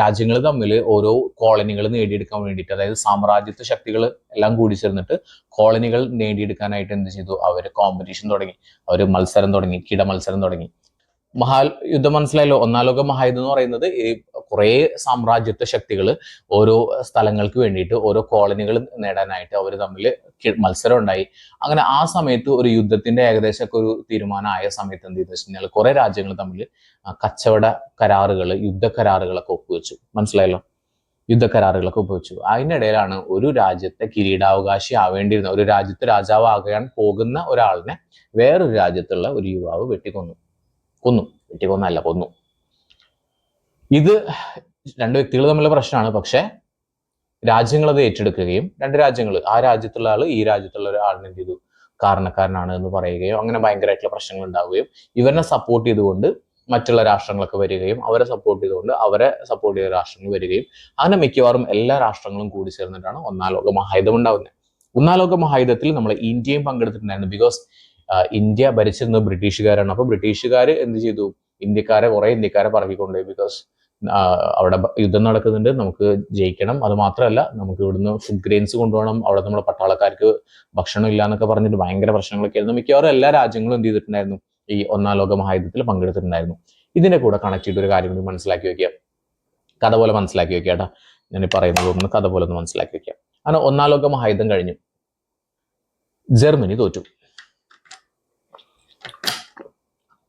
രാജ്യങ്ങൾ തമ്മിൽ ഓരോ കോളനികൾ നേടിയെടുക്കാൻ വേണ്ടിയിട്ട്, അതായത് സാമ്രാജ്യത്വ ശക്തികൾ എല്ലാം കൂടി ചേർന്നിട്ട് കോളനികൾ നേടിയെടുക്കാനായിട്ട് എന്ത് ചെയ്തു, അവർ കോമ്പറ്റീഷൻ തുടങ്ങി, അവർ മത്സരം തുടങ്ങി, കിടമത്സരം തുടങ്ങി. യുദ്ധം മനസ്സിലായല്ലോ? ഒന്നാം ലോക മഹായുദ്ധം എന്ന് പറയുന്നത് ഈ കുറെ സാമ്രാജ്യത്വ ശക്തികൾ ഓരോ സ്ഥലങ്ങൾക്ക് വേണ്ടിയിട്ട് ഓരോ കോളനികൾ നേടാനായിട്ട് അവർ തമ്മിൽ മത്സരം ഉണ്ടായി. അങ്ങനെ ആ സമയത്ത് ഒരു യുദ്ധത്തിന്റെ ഏകദേശം ഒരു തീരുമാനമായ സമയത്ത് എന്ത് ചെയ്തു വെച്ച് കഴിഞ്ഞാൽ കുറെ രാജ്യങ്ങൾ തമ്മിൽ കച്ചവട കരാറുകൾ, യുദ്ധ കരാറുകളൊക്കെ ഒപ്പുവെച്ചു. മനസ്സിലായല്ലോ? യുദ്ധക്കരാറുകളൊക്കെ ഒപ്പുവെച്ചു. അതിനിടയിലാണ് ഒരു രാജ്യത്തെ കിരീടാവകാശി ആവേണ്ടിയിരുന്ന, ഒരു രാജ്യത്ത് രാജാവാകാൻ പോകുന്ന ഒരാളിനെ വേറൊരു രാജ്യത്തുള്ള ഒരു യുവാവ് വെട്ടിക്കൊന്നു. കൊന്നു. ഇത് 2 വ്യക്തികൾ തമ്മിലുള്ള പ്രശ്നമാണ്. പക്ഷെ രാജ്യങ്ങൾ അത് ഏറ്റെടുക്കുകയും 2 രാജ്യങ്ങൾ, ആ രാജ്യത്തുള്ള ആള് ഈ രാജ്യത്തുള്ള ഒരാളിനെ എന്ത് ചെയ്തു, കാരണക്കാരനാണ് എന്ന് പറയുകയും അങ്ങനെ ഭയങ്കരമായിട്ടുള്ള പ്രശ്നങ്ങൾ ഉണ്ടാവുകയും ഇവരെ സപ്പോർട്ട് ചെയ്തുകൊണ്ട് മറ്റുള്ള രാഷ്ട്രങ്ങളൊക്കെ വരികയും അവരെ സപ്പോർട്ട് ചെയ്തുകൊണ്ട് അവരെ സപ്പോർട്ട് ചെയ്ത രാഷ്ട്രങ്ങൾ വരികയും അങ്ങനെ മിക്കവാറും എല്ലാ രാഷ്ട്രങ്ങളും കൂടി ചേർന്നിട്ടാണ് ഒന്നാം ലോക മഹായുദ്ധം ഉണ്ടാകുന്നത്. ഒന്നാം ലോക മഹായുദ്ധത്തിൽ നമ്മൾ ഇന്ത്യയും പങ്കെടുത്തിട്ടുണ്ടായിരുന്നു. ബിക്കോസ് ഇന്ത്യ ഭരിച്ചിരുന്നത് ബ്രിട്ടീഷുകാരാണ്. അപ്പോൾ ബ്രിട്ടീഷുകാർ എന്ത് ചെയ്തു, കുറെ ഇന്ത്യക്കാരെ പറക്കിക്കൊണ്ടുപോയി. ബിക്കോസ് അവിടെ യുദ്ധം നടക്കുന്നുണ്ട്, നമുക്ക് ജയിക്കണം. അത് മാത്രമല്ല, നമുക്ക് ഇവിടുന്ന് ഫുഡ് ഗ്രെയിൻസ് കൊണ്ടുപോകണം, അവിടെ നമ്മുടെ പട്ടാളക്കാർക്ക് ഭക്ഷണം ഇല്ല എന്നൊക്കെ പറഞ്ഞിട്ട് ഭയങ്കര പ്രശ്നങ്ങളൊക്കെ ആയിരുന്നു. മിക്കവാറും എല്ലാ രാജ്യങ്ങളും എന്ത് ചെയ്തിട്ടുണ്ടായിരുന്നു, ഈ ഒന്നാം ലോക മഹായുദ്ധത്തിൽ പങ്കെടുത്തിട്ടുണ്ടായിരുന്നു. ഇതിന്റെ കൂടെ കണക്ട് ചെയ്തൊരു കാര്യം കൂടി മനസ്സിലാക്കി വെക്കുക, കഥ പോലെ മനസ്സിലാക്കി വെക്കുക കേട്ടോ. ഞാൻ പറയുന്നത് ഒന്ന് കഥ പോലെ ഒന്ന് മനസ്സിലാക്കി വെക്കുക. അങ്ങനെ ഒന്നാം ലോക മഹായുദ്ധം കഴിഞ്ഞു, ജർമ്മനി തോറ്റു.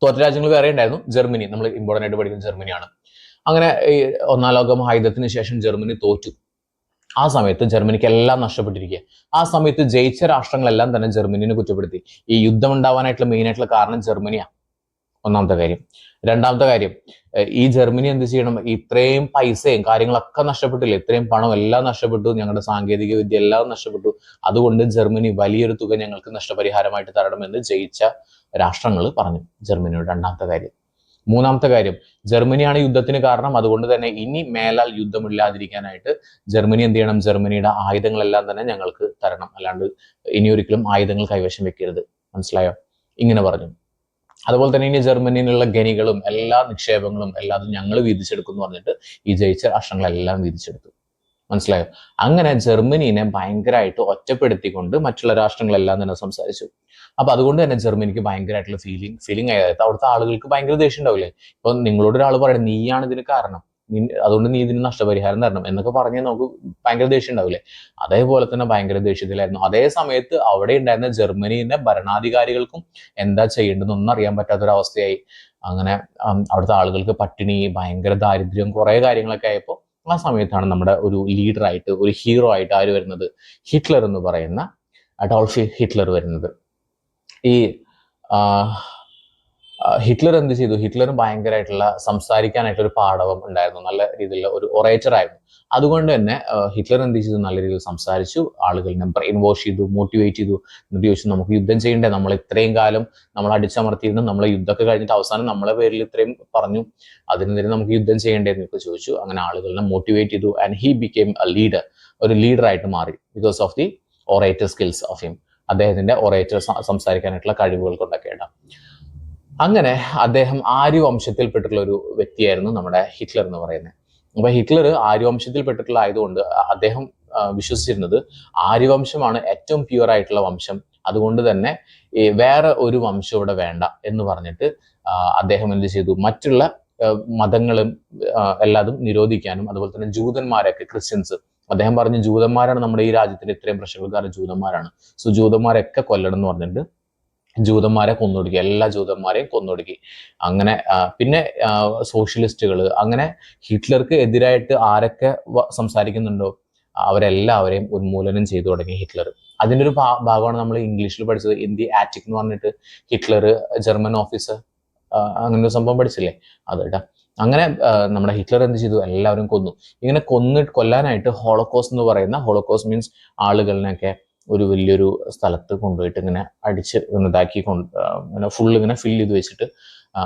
തോറ്റ രാജ്യങ്ങൾ വേറെ ഉണ്ടായിരുന്നു. ജർമ്മനി, നമ്മൾ ഇമ്പോർട്ടൻ്റ് ആയിട്ട് പഠിക്കുന്ന ജർമ്മനിയാണ്. അങ്ങനെ ഈ ഒന്നാം ലോക മഹായുദ്ധത്തിന് ശേഷം ജർമ്മനി തോറ്റു. ആ സമയത്ത് ജർമ്മനിക്ക് എല്ലാം നഷ്ടപ്പെട്ടിരിക്കുക. ആ സമയത്ത് ജയിച്ച രാഷ്ട്രങ്ങളെല്ലാം തന്നെ ജർമ്മനിനെ കുറ്റപ്പെടുത്തി. ഈ യുദ്ധം ഉണ്ടാവാനായിട്ടുള്ള മെയിൻ ആയിട്ടുള്ള കാരണം ജർമ്മനിയാണ്. ഒന്നാമത്തെ കാര്യം. രണ്ടാമത്തെ കാര്യം, ഈ ജർമ്മനി എന്ത് ചെയ്യണം, ഇത്രയും പൈസയും കാര്യങ്ങളൊക്കെ നഷ്ടപ്പെട്ടില്ലേ, ഇത്രയും പണം എല്ലാം നഷ്ടപ്പെട്ടു, ഞങ്ങളുടെ സാങ്കേതിക വിദ്യ എല്ലാം നഷ്ടപ്പെട്ടു, അതുകൊണ്ട് ജർമ്മനി വലിയൊരു തുക ഞങ്ങൾക്ക് നഷ്ടപരിഹാരമായിട്ട് തരണമെന്ന് ജയിച്ച രാഷ്ട്രങ്ങൾ പറഞ്ഞു ജർമ്മനിയോട്. രണ്ടാമത്തെ കാര്യം. മൂന്നാമത്തെ കാര്യം, ജർമ്മനിയാണ് യുദ്ധത്തിന് കാരണം, അതുകൊണ്ട് തന്നെ ഇനി മേലാൽ യുദ്ധമില്ലാതിരിക്കാനായിട്ട് ജർമ്മനി എന്ത് ചെയ്യണം, ജർമ്മനിയുടെ ആയുധങ്ങളെല്ലാം തന്നെ ഞങ്ങൾക്ക് തരണം, അല്ലാണ്ട് ഇനി ഒരിക്കലും ആയുധങ്ങൾ കൈവശം വെക്കരുത്. മനസ്സിലായോ? ഇങ്ങനെ പറഞ്ഞു. അതുപോലെ തന്നെ ഇനി ജർമ്മനിയിലുള്ള ഖനികളും എല്ലാ നിക്ഷേപങ്ങളും എല്ലാതും ഞങ്ങൾ വീതിച്ചെടുക്കും എന്ന് പറഞ്ഞിട്ട് ഈ ജയിച്ച രാഷ്ട്രങ്ങളെല്ലാം വീതിച്ചെടുത്തു. മനസ്സിലായോ? അങ്ങനെ ജർമ്മനിനെ ഭയങ്കരമായിട്ട് ഒറ്റപ്പെടുത്തിക്കൊണ്ട് മറ്റുള്ള രാഷ്ട്രങ്ങളെല്ലാം തന്നെ സംസാരിച്ചു. അപ്പൊ അതുകൊണ്ട് തന്നെ ജർമ്മനിക്ക് ഭയങ്കരമായിട്ടുള്ള ഫീലിംഗ് ആയത് അവിടുത്തെ ആളുകൾക്ക് ഭയങ്കര ദേഷ്യം ഉണ്ടാവില്ലേ. ഇപ്പൊ നിങ്ങളോട് ഒരാൾ പറയണം നീയാണ് ഇതിന് കാരണം, അതുകൊണ്ട് നീ ഇതിന് നഷ്ടപരിഹാരം തരണം എന്നൊക്കെ പറഞ്ഞാൽ നമുക്ക് ഭയങ്കര ദേഷ്യം ഉണ്ടാവില്ലേ. അതേപോലെ തന്നെ ഭയങ്കര ദേഷ്യത്തിലായിരുന്നു. അതേ സമയത്ത് അവിടെ ഉണ്ടായിരുന്ന ജർമ്മനിയുടെ ഭരണാധികാരികൾക്കും എന്താ ചെയ്യേണ്ടതെന്നൊന്നും അറിയാൻ പറ്റാത്തൊരവസ്ഥയായി. അങ്ങനെ അവിടുത്തെ ആളുകൾക്ക് പട്ടിണി, ഭയങ്കര ദാരിദ്ര്യം, കുറെ കാര്യങ്ങളൊക്കെ ആയപ്പോൾ ആ സമയത്താണ് നമ്മുടെ ഒരു ലീഡറായിട്ട്, ഒരു ഹീറോ ആയിട്ട് ആര് വരുന്നത്, ഹിറ്റ്ലർ എന്ന് പറയുന്ന അഡോൾഫ് ഹിറ്റ്ലർ വരുന്നത്. ഈ ഹിറ്റ്ലർ എന്ത് ചെയ്തു, ഹിറ്റ്ലർ ഭയങ്കരമായിട്ടുള്ള സംസാരിക്കാനായിട്ടൊരു പാടവം ഉണ്ടായിരുന്നു, നല്ല രീതിയിലുള്ള ഒരു ഒറേറ്റർ ആയിരുന്നു. അതുകൊണ്ട് തന്നെ ഹിറ്റ്ലർ എന്ത് ചെയ്തു, നല്ല രീതിയിൽ സംസാരിച്ചു, ആളുകളെ ബ്രെയിൻ വാഷ് ചെയ്തു, മോട്ടിവേറ്റ് ചെയ്തു. എന്നിട്ട് ചോദിച്ചു നമുക്ക് യുദ്ധം ചെയ്യണ്ടേ, നമ്മൾ ഇത്രയും കാലം നമ്മൾ അടിച്ചമർത്തിയിരുന്നു, നമ്മളെ യുദ്ധമൊക്കെ കഴിഞ്ഞിട്ട് അവസാനം നമ്മളെ പേരിൽ ഇത്രയും പറഞ്ഞു, അതിനെതിരെ നമുക്ക് യുദ്ധം ചെയ്യണ്ടേ എന്നൊക്കെ ചോദിച്ചു. അങ്ങനെ ആളുകളെ മോട്ടിവേറ്റ് ചെയ്തു. And he became A leader, ഒരു ലീഡറായിട്ട് മാറി because of the orator skills of him, അദ്ദേഹത്തിന്റെ ഒറേറ്റർ സംസാരിക്കാനായിട്ടുള്ള കഴിവുകൾ കൊണ്ടൊക്കെ ഇടാം. അങ്ങനെ അദ്ദേഹം ആര്യവംശത്തിൽപ്പെട്ടിട്ടുള്ള ഒരു വ്യക്തിയായിരുന്നു നമ്മുടെ ഹിറ്റ്ലർ എന്ന് പറയുന്നത്. അപ്പൊ ഹിറ്റ്ലർ ആര്യവംശത്തിൽപ്പെട്ടിട്ടുള്ള ആയതുകൊണ്ട് അദ്ദേഹം വിശ്വസിച്ചിരുന്നത് ആര്യവംശമാണ് ഏറ്റവും പ്യുവർ ആയിട്ടുള്ള വംശം, അതുകൊണ്ട് തന്നെ വേറെ ഒരു വംശം ഇവിടെ വേണ്ട എന്ന് പറഞ്ഞിട്ട് അദ്ദേഹം എന്ത് ചെയ്തു, മറ്റുള്ള മതങ്ങളും എല്ലാതും നിരോധിക്കാനും, അതുപോലെ തന്നെ ജൂതന്മാരൊക്കെ, ക്രിസ്ത്യൻസ്, അദ്ദേഹം പറഞ്ഞു ജൂതന്മാരാണ് നമ്മുടെ ഈ രാജ്യത്തിന്റെ ഇത്രയും പ്രശ്നക്കാർ ജൂതന്മാരാണ്, സോ ജൂതന്മാരൊക്കെ കൊല്ലണം എന്ന് പറഞ്ഞിട്ട് ജൂതന്മാരെ കൊന്നൊടുക്കി, എല്ലാ ജൂതന്മാരെയും കൊന്നൊടുക്കി. അങ്ങനെ പിന്നെ സോഷ്യലിസ്റ്റുകൾ, അങ്ങനെ ഹിറ്റ്ലർക്ക് എതിരായിട്ട് ആരൊക്കെ സംസാരിക്കുന്നുണ്ടോ അവരെല്ലാവരെയും ഉന്മൂലനം ചെയ്തു തുടങ്ങി ഹിറ്റ്ലർ. അതിൻ്റെ ഒരു ഭാഗമാണ് നമ്മൾ ഇംഗ്ലീഷിൽ പഠിച്ചത്, ഇൻ ദി ആറ്റിക് എന്ന് പറഞ്ഞിട്ട് ഹിറ്റ്ലർ ജർമ്മൻ ഓഫീസർ, അങ്ങനെ ഒരു സംഭവം പഠിച്ചില്ലേ, അത് കേട്ടാ. അങ്ങനെ നമ്മുടെ ഹിറ്റ്ലർ എന്ത് ചെയ്തു, എല്ലാവരും കൊന്നു. ഇങ്ങനെ കൊല്ലാനായിട്ട് ഹോളോകോസ്റ്റ് എന്ന് പറയുന്ന, ഹോളോകോസ്റ്റ് മീൻസ് ആളുകളിനൊക്കെ ഒരു വലിയൊരു സ്ഥലത്ത് കൊണ്ടുപോയിട്ട് ഇങ്ങനെ അടിച്ച് ഇതാക്കി ഇങ്ങനെ ഫുള്ള് ഇങ്ങനെ ഫില്ല് ചെയ്ത് വെച്ചിട്ട്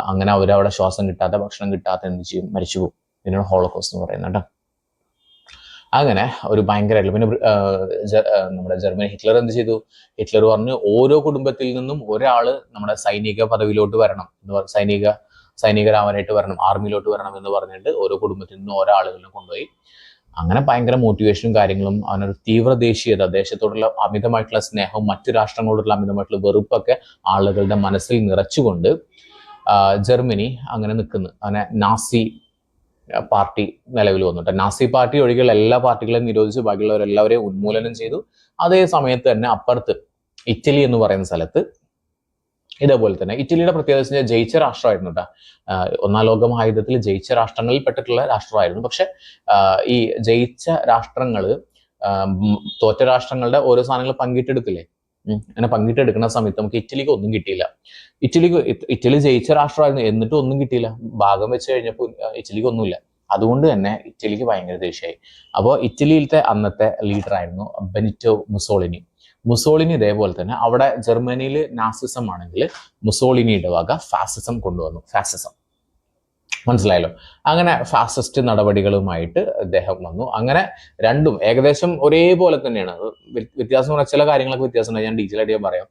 അങ്ങനെ അവരവിടെ ശ്വാസം കിട്ടാത്ത, ഭക്ഷണം കിട്ടാത്ത എന്ത് ചെയ്യും, മരിച്ചു പോകും. ഇതിനാണ് ഹോളോകോസ്റ്റ് എന്ന് പറയുന്നത് കേട്ടോ. അങ്ങനെ ഒരു ഭയങ്കരമായിട്ടുള്ള പിന്നെ നമ്മുടെ ജർമ്മനി ഹിറ്റ്ലർ എന്ത് ചെയ്തു, ഹിറ്റ്ലർ പറഞ്ഞു ഓരോ കുടുംബത്തിൽ നിന്നും ഒരാള് നമ്മുടെ സൈനിക പദവിയിലോട്ട് വരണം, സൈനികരാവാനായിട്ട് വരണം, ആർമിയിലോട്ട് വരണം എന്ന് പറഞ്ഞിട്ട് ഓരോ കുടുംബത്തിൽ നിന്നും ഓരോ ആളുകളിലും കൊണ്ടുപോയി. അങ്ങനെ ഭയങ്കര മോട്ടിവേഷനും കാര്യങ്ങളും, അവനൊരു തീവ്ര ദേശീയത, ദേശത്തോടുള്ള അമിതമായിട്ടുള്ള സ്നേഹവും മറ്റു രാഷ്ട്രങ്ങളോടുള്ള അമിതമായിട്ടുള്ള വെറുപ്പൊക്കെ ആളുകളുടെ മനസ്സിൽ നിറച്ചുകൊണ്ട് ജർമ്മനി അങ്ങനെ നിൽക്കുന്നു. അങ്ങനെ നാസി പാർട്ടി നിലവിൽ വന്നിട്ട് നാസി പാർട്ടി ഒഴികെയുള്ള എല്ലാ പാർട്ടികളെയും നിരോധിച്ച് ബാക്കിയുള്ളവരെല്ലാവരെയും ഉന്മൂലനം ചെയ്തു. അതേ സമയത്ത് തന്നെ അപ്പുറത്ത് ഇറ്റലി എന്ന് പറയുന്ന സ്ഥലത്ത് ഇതേപോലെ തന്നെ ഇറ്റലിയുടെ പ്രത്യേകത ജയിച്ച രാഷ്ട്രമായിരുന്നു കേട്ടോ. ഒന്നാം ലോക മഹായുദ്ധത്തിൽ ജയിച്ച രാഷ്ട്രങ്ങളിൽ പെട്ടിട്ടുള്ള രാഷ്ട്രമായിരുന്നു. പക്ഷെ ഈ ജയിച്ച രാഷ്ട്രങ്ങള് തോറ്റ രാഷ്ട്രങ്ങളുടെ ഓരോ സാധനങ്ങൾ പങ്കിട്ടെടുക്കില്ലേ, അങ്ങനെ പങ്കിട്ടെടുക്കുന്ന സമയത്ത് നമുക്ക് ഇറ്റലിക്ക് ഒന്നും കിട്ടിയില്ല. ഇറ്റലി ജയിച്ച രാഷ്ട്രമായിരുന്നു, എന്നിട്ടും ഒന്നും കിട്ടിയില്ല. ഭാഗം വെച്ച് കഴിഞ്ഞപ്പോൾ ഇറ്റലിക്ക് ഒന്നുമില്ല. അതുകൊണ്ട് തന്നെ ഇറ്റലിക്ക് ഭയങ്കര ദേഷ്യമായി. അപ്പോൾ ഇറ്റലിയിലത്തെ അന്നത്തെ ലീഡറായിരുന്നു ബെനിറ്റോ മുസോളിനി ഇതേപോലെ തന്നെ അവിടെ ജർമ്മനിയിൽ നാസിസം ആണെങ്കിൽ മുസോളിനിയുടെ വക ഫാസിസം കൊണ്ടുവന്നു. ഫാസിസം മനസ്സിലായല്ലോ. അങ്ങനെ ഫാസിസ്റ്റ് നടപടികളുമായിട്ട് അദ്ദേഹം വന്നു. അങ്ങനെ രണ്ടും ഏകദേശം ഒരേപോലെ തന്നെയാണ്. വ്യത്യാസം പറഞ്ഞാൽ ചില കാര്യങ്ങളൊക്കെ വ്യത്യാസമുണ്ട്, ഞാൻ ഡീറ്റെയിൽ ആയിട്ട് പറയാം.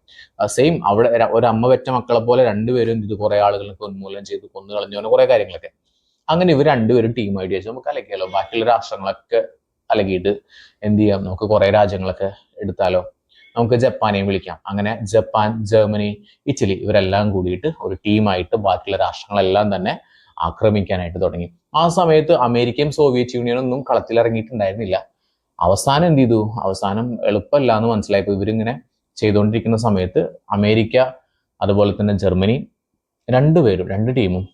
സെയിം അവിടെ ഒരു അമ്മ പെറ്റ മക്കളെ പോലെ രണ്ടുപേരും ഇത് കുറെ ആളുകൾക്ക് ഉന്മൂലനം ചെയ്തു, കൊന്നു കളഞ്ഞു, അങ്ങനെ കുറെ കാര്യങ്ങളൊക്കെ. അങ്ങനെ ഇവർ രണ്ടുപേരും ടീമായിട്ട് വെച്ച് നമുക്ക് അലക്കിയാലോ, ബാക്കിയുള്ള രാഷ്ട്രങ്ങളൊക്കെ അലക്കിയിട്ട് എന്ത് ചെയ്യാം, നമുക്ക് കുറെ രാജ്യങ്ങളൊക്കെ എടുത്താലോ, നമുക്ക് ജപ്പാനെയും വിളിക്കാം. അങ്ങനെ ജപ്പാൻ, ജർമ്മനി, ഇറ്റലി ഇവരെല്ലാം കൂടിയിട്ട് ഒരു ടീമായിട്ട് ബാക്കിയുള്ള രാഷ്ട്രങ്ങളെല്ലാം തന്നെ ആക്രമിക്കാനായിട്ട് തുടങ്ങി. ആ സമയത്ത് അമേരിക്കയും സോവിയറ്റ് യൂണിയനും ഒന്നും കളത്തിലിറങ്ങിയിട്ടുണ്ടായിരുന്നില്ല. അവസാനം എന്ത് ചെയ്തു, അവസാനം എളുപ്പമല്ല എന്ന് മനസ്സിലായപ്പോൾ ഇവരിങ്ങനെ ചെയ്തുകൊണ്ടിരിക്കുന്ന സമയത്ത് അമേരിക്ക അതുപോലെ തന്നെ ജർമ്മനി രണ്ട് ടീമും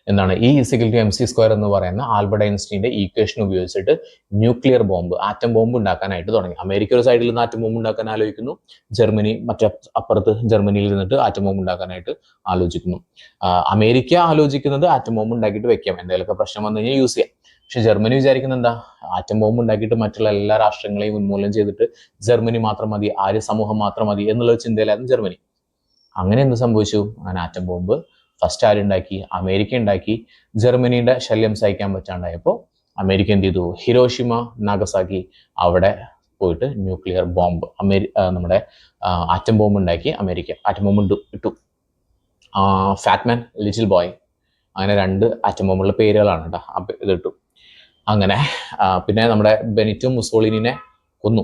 എന്താണ് E=mc² എന്ന് പറയുന്ന ആൽബർട്ട് ഐൻസ്റ്റീന്റെ ഈക്വേഷൻ ഉപയോഗിച്ചിട്ട് ന്യൂക്ലിയർ ബോംബ്, ആറ്റം ബോംബ് ഉണ്ടാക്കാനായിട്ട് തുടങ്ങി. അമേരിക്ക ഒരു സൈഡിൽ നിന്ന് ആറ്റം ബോംബ് ഉണ്ടാക്കാൻ ആലോചിക്കുന്നു, ജർമ്മനി മറ്റേ അപ്പുറത്ത് ജർമ്മനിയിൽ നിന്നിട്ട് ആറ്റം ബോംബ് ഉണ്ടാക്കാനായിട്ട് ആലോചിക്കുന്നു. അമേരിക്ക ആലോചിക്കുന്നത് ആറ്റം ബോംബ് ഉണ്ടാക്കിയിട്ട് വെക്കാം, എന്തെങ്കിലുമൊക്കെ പ്രശ്നം വന്നു കഴിഞ്ഞാൽ യൂസ് ചെയ്യാം. പക്ഷെ ജർമ്മനി വിചാരിക്കുന്നത് എന്താ, ആറ്റം ബോംബ് ഉണ്ടാക്കിയിട്ട് മറ്റുള്ള എല്ലാ രാഷ്ട്രങ്ങളെയും ഉന്മൂലനം ചെയ്തിട്ട് ജർമ്മനി മാത്രം മതി, ആര്യ സമൂഹം മാത്രം മതി എന്നുള്ള ചിന്തയിലായിരുന്നു ജർമ്മനി. അങ്ങനെ എന്ത് സംഭവിച്ചു, അങ്ങനെ ആറ്റം ബോംബ് ഫസ്റ്റ് ആരുണ്ടാക്കി, അമേരിക്ക ഉണ്ടാക്കി. ജർമ്മനിയുടെ ശല്യം സഹിക്കാൻ പറ്റാണ്ടായപ്പോൾ അമേരിക്ക എന്ത് ചെയ്തു, ഹിരോഷിമ നാഗസാക്കി അവിടെ പോയിട്ട് ന്യൂക്ലിയർ ബോംബ് നമ്മുടെ ആറ്റം ബോംബ് ഉണ്ടാക്കി. അമേരിക്ക ആറ്റം ബോംബ് ഇട്ടു. ഫാറ്റ്മാൻ, ലിറ്റിൽ ബോയ്, അങ്ങനെ 2 ആറ്റം ബോംബുള്ള പേരുകളാണ് കേട്ടോ. ഇതിട്ടു. അങ്ങനെ പിന്നെ നമ്മുടെ ബെനിറ്റോ മുസോളിനിനെ കൊന്നു.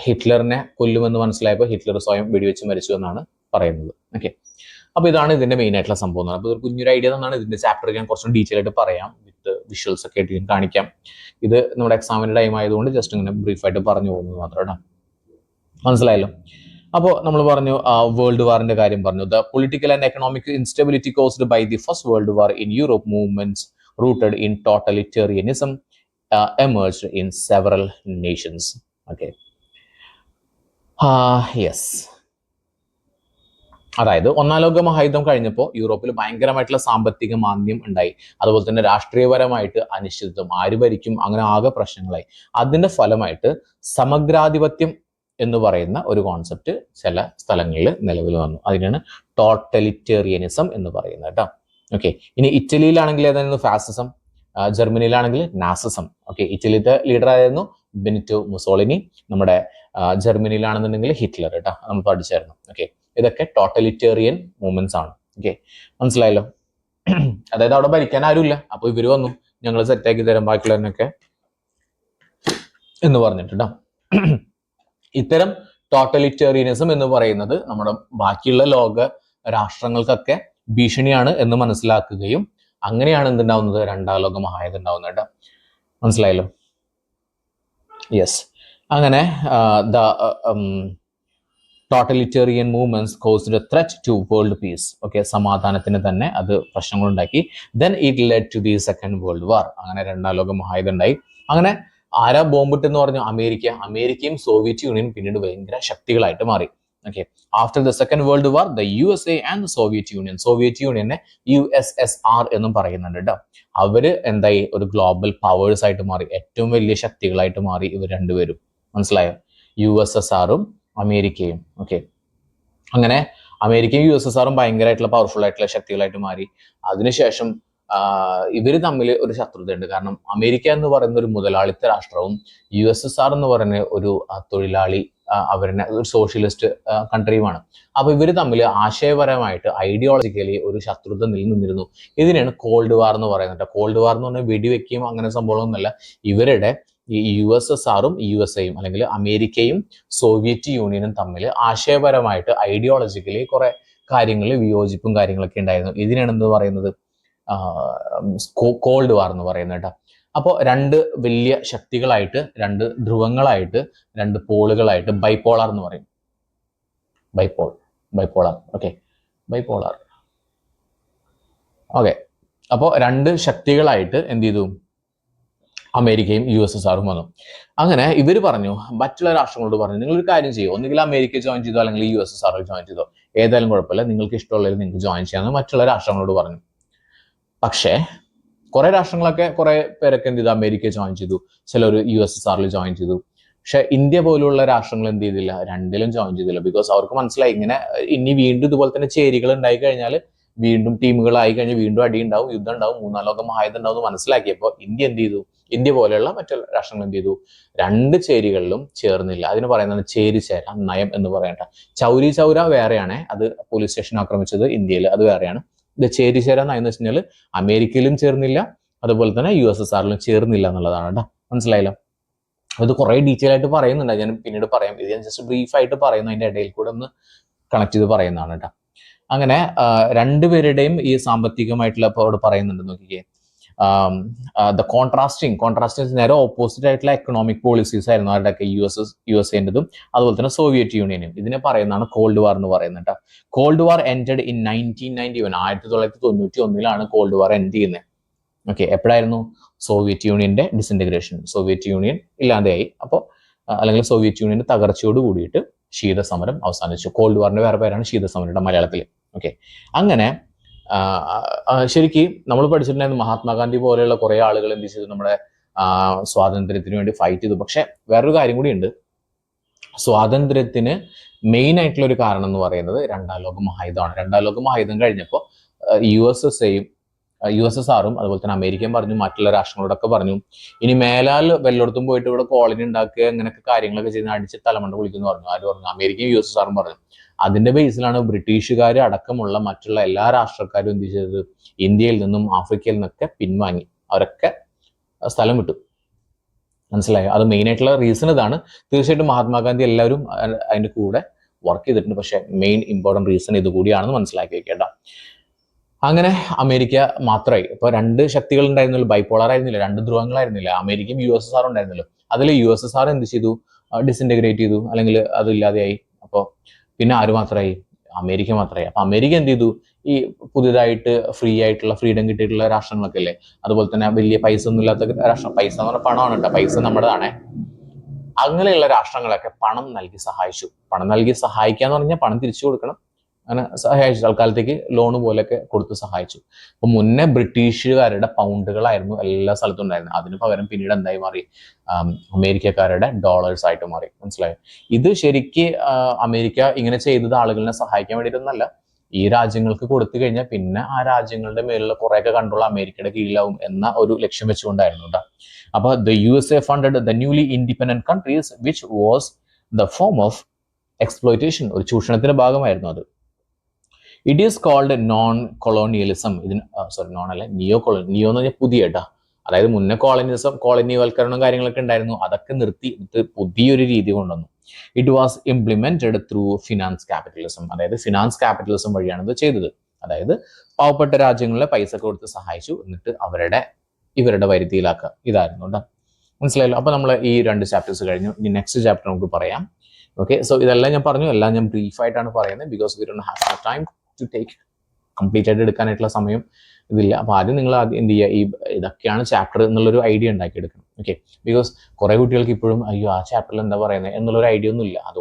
ഹിറ്റ്ലറിനെ കൊല്ലുമെന്ന് മനസ്സിലായപ്പോൾ ഹിറ്റ്ലർ സ്വയം വെടിവെച്ച് മരിച്ചു എന്നാണ് പറയുന്നത്. ഓക്കെ, അപ്പോൾ ഇതാണ് ഇതിന്റെ മെയിൻ ആയിട്ടുള്ള സംഭവം. അപ്പോൾ ഒരു കുഞ്ഞൊരു ഐഡിയ തന്നാണ്. ഇതിന്റെ ചാപ്റ്റർ ഞാൻ കുറച്ചും ഡീറ്റെയിൽ ആയിട്ട് പറയാം, വിത്ത് വിഷ്വൽസ് ഒക്കെ ആയിട്ട് കാണിക്കാം. ഇത് നമ്മുടെ എക്സാമിന്റെ ടൈം ആയതുകൊണ്ട് ജസ്റ്റ് ഇങ്ങനെ ബ്രീഫായിട്ട് പറഞ്ഞു പോകുന്നത് മാത്രം കേട്ടോ. മനസ്സിലായല്ലോ. അപ്പോൾ നമ്മൾ പറഞ്ഞു വേൾഡ് വാറിന്റെ കാര്യം പറഞ്ഞു. The political and economic instability caused by the first world war in Europe, movements rooted in totalitarianism emerged in several nations. Okay. Yes. അതായത് 1-ാം ലോക മഹായുദ്ധം കഴിഞ്ഞപ്പോൾ യൂറോപ്പിൽ ഭയങ്കരമായിട്ടുള്ള സാമ്പത്തിക മാന്ദ്യം ഉണ്ടായി. അതുപോലെ തന്നെ രാഷ്ട്രീയപരമായിട്ട് അനിശ്ചിതത്വം, ആര് ഭരിക്കും, അങ്ങനെ ആകെ പ്രശ്നങ്ങളായി. അതിന്റെ ഫലമായിട്ട് സമഗ്രാധിപത്യം എന്ന് പറയുന്ന ഒരു കോൺസെപ്റ്റ് ചില സ്ഥലങ്ങളിൽ നിലവിൽ വന്നു. അതിനാണ് ടോട്ടലിറ്റേറിയനിസം എന്ന് പറയുന്നത് കേട്ടോ. ഓക്കെ, ഇനി ഇറ്റലിയിലാണെങ്കിൽ ഏതായിരുന്നു ഫാസിസം, ജർമ്മനിയിലാണെങ്കിൽ നാസിസം. ഓക്കെ, ഇറ്റലിയിലത്തെ ലീഡർ ആയിരുന്നു ബെനിറ്റോ മുസോളിനി, നമ്മുടെ ജർമ്മനിയിലാണെന്നുണ്ടെങ്കിൽ ഹിറ്റ്ലർ കേട്ടോ, നമ്മൾ പഠിച്ചായിരുന്നു. ഓക്കെ, ഇതൊക്കെ ടോട്ടലിറ്റേറിയൻ മൂവ്മെന്റ്സ് ആണ്. ഓക്കെ, മനസ്സിലായല്ലോ. അതായത് അവിടെ ഭരിക്കാൻ ആരുമില്ല, അപ്പൊ ഇവര് വന്നു ഞങ്ങൾ സെറ്റാക്കി തരാം ബാക്കിയുള്ളവരനൊക്കെ എന്ന് പറഞ്ഞിട്ടുണ്ടോ. ഇത്തരം ടോട്ടലിറ്റേറിയനിസം എന്ന് പറയുന്നത് നമ്മുടെ ബാക്കിയുള്ള ലോക രാഷ്ട്രങ്ങൾക്കൊക്കെ ഭീഷണിയാണ് എന്ന് മനസ്സിലാക്കുകയും അങ്ങനെയാണ് എന്തുണ്ടാവുന്നത്, 2-ാം ലോക മഹായുദ്ധം ഉണ്ടാവുന്നത് കേട്ടോ. മനസ്സിലായല്ലോ. യെസ്, അങ്ങനെ the totalitarian movements caused a threat to world peace. Okay, സമാധാനത്തിന് തന്നെ അത് പ്രശ്നങ്ങളുണ്ടാക്കി. Then it led to the second world war. അങ്ങനെ 2-ാം ലോക മഹായുദ്ധം ഉണ്ടായി. അങ്ങനെ ആരാ ബോംബിട്ടെന്ന് പറഞ്ഞു, അമേരിക്കയും സോവിയറ്റ് യൂണിയനും പിന്നീട് ഭയങ്കര ശക്തികളായിട്ട് മാറി. Okay, after the Second World War, the USA and the Soviet Union, Soviet യൂണിയനെ USSR എന്നും പറയുന്നുണ്ട് കേട്ടോ. അവര് എന്തായി, ഒരു ഗ്ലോബൽ പവേഴ്സ് ആയിട്ട് മാറി, ഏറ്റവും വലിയ ശക്തികളായിട്ട് മാറി ഇവർ രണ്ടുപേരും. മനസ്സിലായോ, USSRും അമേരിക്കയും. ഓക്കെ, അങ്ങനെ അമേരിക്കയും USSRും ഭയങ്കരമായിട്ടുള്ള പവർഫുൾ ആയിട്ടുള്ള ശക്തികളായിട്ട് മാറി. അതിനുശേഷം ഇവര് തമ്മിൽ ഒരു ശത്രുതയുണ്ട്. കാരണം അമേരിക്ക എന്ന് പറയുന്ന ഒരു മുതലാളിത്ത രാഷ്ട്രവും USSR എന്ന് പറയുന്ന ഒരു തൊഴിലാളി, അവരുടെ ഒരു സോഷ്യലിസ്റ്റ് കൺട്രിയുമാണ്. അപ്പൊ ഇവര് തമ്മിൽ ആശയപരമായിട്ട് ഐഡിയോളജിക്കലി ഒരു ശത്രുത നിലനിന്നിരുന്നു. ഇതിനാണ് കോൾഡ് വാർ എന്ന് പറയുന്നത്. കോൾഡ് വാർ എന്ന് പറഞ്ഞാൽ വെടിവെക്കുകയും അങ്ങനെ സംഭവമൊന്നുമല്ല. ഇവരുടെ ഈ USSRും USAയും അല്ലെങ്കിൽ അമേരിക്കയും സോവിയറ്റ് യൂണിയനും തമ്മിൽ ആശയപരമായിട്ട് ഐഡിയോളജിക്കലി കുറെ കാര്യങ്ങളിൽ വിയോജിപ്പും കാര്യങ്ങളൊക്കെ ഉണ്ടായിരുന്നു. ഇതിനാണ് എന്ത് പറയുന്നത്, കോൾഡ് വാർ എന്ന് പറയുന്നത് കേട്ടോ. അപ്പോൾ 2 വലിയ ശക്തികളായിട്ട്, 2 ധ്രുവങ്ങളായിട്ട്, 2 പോളുകളായിട്ട്, ബൈപോളാർ എന്ന് പറയും. ബൈപോളാർ. Okay, bipolar. ഓക്കെ, അപ്പോൾ 2 ശക്തികളായിട്ട് എന്ത് ചെയ്തു, അമേരിക്കയും USSRും വന്നു. അങ്ങനെ ഇവർ പറഞ്ഞു, മറ്റുള്ള രാഷ്ട്രങ്ങളോട് പറഞ്ഞു, നിങ്ങളൊരു കാര്യം ചെയ്യും, ഒന്നുകിൽ അമേരിക്ക ജോയിൻ ചെയ്തോ അല്ലെങ്കിൽ USSRൽ ജോയിൻ ചെയ്തോ, ഏതായാലും കുഴപ്പമില്ല, നിങ്ങൾക്ക് ഇഷ്ടമുള്ളതിൽ നിങ്ങൾക്ക് ജോയിൻ ചെയ്യാമെന്ന് മറ്റുള്ള രാഷ്ട്രങ്ങളോട് പറഞ്ഞു. പക്ഷേ കുറെ രാഷ്ട്രങ്ങളൊക്കെ, കുറെ പേരൊക്കെ എന്ത് ചെയ്തു, അമേരിക്ക ജോയിൻ ചെയ്തു, ചിലർ USSRൽ ജോയിൻ ചെയ്തു. പക്ഷെ ഇന്ത്യ പോലുള്ള രാഷ്ട്രങ്ങൾ എന്ത് ചെയ്തില്ല, 2ലും ജോയിൻ ചെയ്തില്ല. ബിക്കോസ് അവർക്ക് മനസ്സിലായി ഇങ്ങനെ ഇനി വീണ്ടും ഇതുപോലെ തന്നെ ചേരികൾ ഉണ്ടായി കഴിഞ്ഞാൽ, വീണ്ടും ടീമുകളായി കഴിഞ്ഞാൽ വീണ്ടും അടി ഉണ്ടാവും, യുദ്ധം ഉണ്ടാവും, 3-ാം ലോക മഹായുദ്ധം ഉണ്ടാവും എന്ന് മനസ്സിലാക്കിയപ്പോൾ ഇന്ത്യ എന്ത് ചെയ്തു, ഇന്ത്യ പോലെയുള്ള മറ്റു രാഷ്ട്രങ്ങൾ എന്ത് ചെയ്തു, 2 ചേരികളിലും ചേർന്നില്ല. അതിന് പറയുന്നത് ചേരിചേര നയം എന്ന് പറയട്ടെ. ചൗരി ചൗര വേറെയാണ്, അത് പോലീസ് സ്റ്റേഷൻ ആക്രമിച്ചത് ഇന്ത്യയിൽ, അത് വേറെയാണ്. ഇത് ചേരിചേര നയം എന്ന് വെച്ച് കഴിഞ്ഞാൽ അമേരിക്കയിലും ചേർന്നില്ല, അതുപോലെ തന്നെ USSRലും ചേർന്നില്ല എന്നുള്ളതാണ് കേട്ടോ. മനസ്സിലായല്ലോ. അത് കുറെ ഡീറ്റെയിൽ ആയിട്ട് പറയുന്നുണ്ട്, ഞാൻ പിന്നീട് പറയാം. ഇത് ഞാൻ ജസ്റ്റ് ബ്രീഫായിട്ട് പറയുന്നു, അതിന്റെ ഇടയിൽ കൂടെ ഒന്ന് കണക്ട് ചെയ്ത് പറയുന്നതാണ് കേട്ടോ. അങ്ങനെ 2 പേരുടെയും ഈ സാമ്പത്തികമായിട്ടുള്ള, ഇപ്പോൾ അവിടെ പറയുന്നുണ്ട് നോക്കിക്കേ, ദ കോൺട്രാസ്റ്റിംഗ് നേരെ ഓപ്പോസിറ്റ് ആയിട്ടുള്ള എക്കണോമിക് പോളിസീസ് ആയിരുന്നു ആരുടെയൊക്കെ യു എസ് എൻ്റെതും അതുപോലെ തന്നെ സോവിയറ്റ് യൂണിയനും. ഇതിനെ പറയുന്നതാണ് കോൾഡ് വാർ എന്ന് പറയുന്നത്. Called war ended in 1991. 1991 called war end ചെയ്യുന്നത്. ഓക്കെ, എപ്പോഴായിരുന്നു? സോവിയറ്റ് യൂണിയന്റെ ഡിസിൻറ്റഗ്രേഷൻ, സോവിയറ്റ് യൂണിയൻ ഇല്ലാതെയായി. അപ്പോൾ അല്ലെങ്കിൽ സോവിയറ്റ് യൂണിയന്റെ തകർച്ചയോട് കൂടിയിട്ട് ശീതസമരം അവസാനിച്ചു. കോൾഡ് വാറിന്റെ വേറെ പേരാണ് ശീതസമരം മലയാളത്തിൽ. ഓക്കെ, അങ്ങനെ ശരിക്കും നമ്മൾ പഠിച്ചിട്ടുണ്ടായിരുന്നു മഹാത്മാഗാന്ധി പോലെയുള്ള കുറെ ആളുകൾ എന്ത് ചെയ്തു, നമ്മുടെ സ്വാതന്ത്ര്യത്തിന് വേണ്ടി ഫൈറ്റ് ചെയ്തു. പക്ഷെ വേറൊരു കാര്യം കൂടിയുണ്ട്. സ്വാതന്ത്ര്യത്തിന് മെയിൻ ആയിട്ടുള്ള ഒരു കാരണം എന്ന് പറയുന്നത് രണ്ടാം ലോക മഹായുദ്ധമാണ്. രണ്ടാം ലോക മഹായുദ്ധം കഴിഞ്ഞപ്പോൾ യു എസ് എസ് ആറും അതുപോലെ തന്നെ അമേരിക്കയും പറഞ്ഞു, മറ്റുള്ള രാഷ്ട്രങ്ങളോടൊക്കെ പറഞ്ഞു, ഇനി മേലാൽ വല്ലയിടത്തും പോയിട്ട് ഇവിടെ കോളനി ഉണ്ടാക്കുക അങ്ങനെയൊക്കെ കാര്യങ്ങളൊക്കെ ചെയ്യുന്ന അടിച്ച് തലമണ്ട വിളിക്കുന്നു പറഞ്ഞു. ആര് പറഞ്ഞു? അമേരിക്കയും യു എസ് എസ് ആറും പറഞ്ഞു. അതിന്റെ ബേസിലാണ് ബ്രിട്ടീഷുകാർ അടക്കമുള്ള മറ്റുള്ള എല്ലാ രാഷ്ട്രക്കാരും എന്ത് ചെയ്തത്? ഇന്ത്യയിൽ നിന്നും ആഫ്രിക്കയിൽ നിന്നൊക്കെ പിൻവാങ്ങി. അവരൊക്കെ സ്ഥലം വിട്ടു. മനസ്സിലായോ? അത് മെയിൻ ആയിട്ടുള്ള റീസൺ ഇതാണ്. തീർച്ചയായിട്ടും മഹാത്മാഗാന്ധി എല്ലാവരും അതിന്റെ കൂടെ വർക്ക് ചെയ്തിട്ടുണ്ട്. പക്ഷെ മെയിൻ ഇമ്പോർട്ടൻറ്റ് റീസൺ ഇത് കൂടിയാണെന്ന് മനസ്സിലാക്കി വെക്കേണ്ട. അങ്ങനെ അമേരിക്ക മാത്രമായി. ഇപ്പൊ രണ്ട് ശക്തികൾ ഉണ്ടായിരുന്നല്ലോ, ബൈപോളർ ആയിരുന്നില്ല, രണ്ട് ധ്രുവങ്ങളായിരുന്നില്ല. അമേരിക്കയും യു എസ് എസ് ആറും ഉണ്ടായിരുന്നല്ലോ. അതിൽ യു എസ് എസ് ആർ എന്ത് ചെയ്തു? ഡിസിൻറ്റഗ്രേറ്റ് ചെയ്തു, അല്ലെങ്കിൽ അതില്ലാതെയായി. അപ്പോൾ പിന്നെ ആര് മാത്രമായി? അമേരിക്ക മാത്രമായി. അപ്പൊ അമേരിക്ക എന്ത് ചെയ്തു? ഈ പുതിയതായിട്ട് ഫ്രീഡം കിട്ടിയിട്ടുള്ള രാഷ്ട്രങ്ങളൊക്കെ അല്ലേ, അതുപോലെ തന്നെ വലിയ പൈസ ഒന്നും ഇല്ലാത്ത രാഷ്ട്രം, പൈസ എന്ന് പറഞ്ഞാൽ പണമാണ് കേട്ടോ, പൈസ നമ്മുടേതാണേ, അങ്ങനെയുള്ള രാഷ്ട്രങ്ങളൊക്കെ പണം നൽകി സഹായിച്ചു. പണം നൽകി സഹായിക്കുക എന്ന് പറഞ്ഞാൽ പണം തിരിച്ചു കൊടുക്കണം. അങ്ങനെ സഹായിച്ചു, തൽക്കാലത്തേക്ക് ലോണ് പോലെയൊക്കെ കൊടുത്ത് സഹായിച്ചു. അപ്പൊ മുന്നേ ബ്രിട്ടീഷുകാരുടെ പൗണ്ടുകളായിരുന്നു എല്ലാ സ്ഥലത്തും ഉണ്ടായിരുന്നത്. അതിന് പകരം പിന്നീട് എന്തായി മാറി? അമേരിക്കക്കാരുടെ ഡോളേഴ്സ് ആയിട്ട് മാറി. മനസ്സിലായോ? ഇത് ശരിക്ക് അമേരിക്ക ഇങ്ങനെ ചെയ്തത് ആളുകളെ സഹായിക്കാൻ വേണ്ടിയിട്ടൊന്നല്ല. ഈ രാജ്യങ്ങൾക്ക് കൊടുത്തു കഴിഞ്ഞാൽ പിന്നെ ആ രാജ്യങ്ങളുടെ മേലുള്ള കുറെയൊക്കെ കൺട്രോൾ അമേരിക്കയുടെ കീഴിലാവും എന്ന ഒരു ലക്ഷ്യം വെച്ചുകൊണ്ടായിരുന്നു കേട്ടോ. അപ്പൊ the USA funded the newly independent countries which was the form of exploitation. ഒരു ചൂഷണത്തിന്റെ ഭാഗമായിരുന്നു അത്. It is called non colonialism. ഇതിന് നോൺ അല്ല, നിയോ എന്ന് പറഞ്ഞാൽ പുതിയ കേട്ടോ. അതായത് മുന്നേ കോളനിവൽക്കരണം കാര്യങ്ങളൊക്കെ ഉണ്ടായിരുന്നു, അതൊക്കെ നിർത്തി പുതിയൊരു രീതി കൊണ്ടുവന്നു. It was implemented through finance capitalism. അതായത് ഫിനാൻസ് ക്യാപിറ്റലിസം വഴിയാണ് ഇത് ചെയ്തത്. അതായത് പാവപ്പെട്ട രാജ്യങ്ങളിലെ പൈസ കൊടുത്ത് സഹായിച്ചു, എന്നിട്ട് ഇവരുടെ വരുതിയിലാക്കുക. ഇതായിരുന്നു കേട്ടോ. മനസ്സിലായല്ലോ? അപ്പൊ നമ്മൾ ഈ 2 ചാപ്റ്റേഴ്സ് കഴിഞ്ഞു. ഇനി നെക്സ്റ്റ് ചാപ്റ്റർ നമുക്ക് പറയാം. ഓക്കെ, സോ ഇതെല്ലാം ഞാൻ പറഞ്ഞു, എല്ലാം ഞാൻ ബ്രീഫായിട്ടാണ് പറയുന്നത്. Because we don't have time to take complete ആയിട്ട് എടുക്കാനായിട്ടുള്ള സമയം ഇതില്ല. അപ്പൊ ആദ്യം നിങ്ങൾ എന്ത് ചെയ്യുക, ഇതൊക്കെയാണ് ചാപ്റ്റർ എന്നുള്ളൊരു ഐഡിയ ഉണ്ടാക്കിയെടുക്കണം. ഓക്കെ, ബിക്കോസ് കുറെ കുട്ടികൾക്ക് ഇപ്പോഴും അയ്യോ ആ ചാപ്റ്ററിൽ എന്താ പറയുന്നത് എന്നുള്ളൊരു ഐഡിയ ഒന്നും ഇല്ല. അതുകൊണ്ട്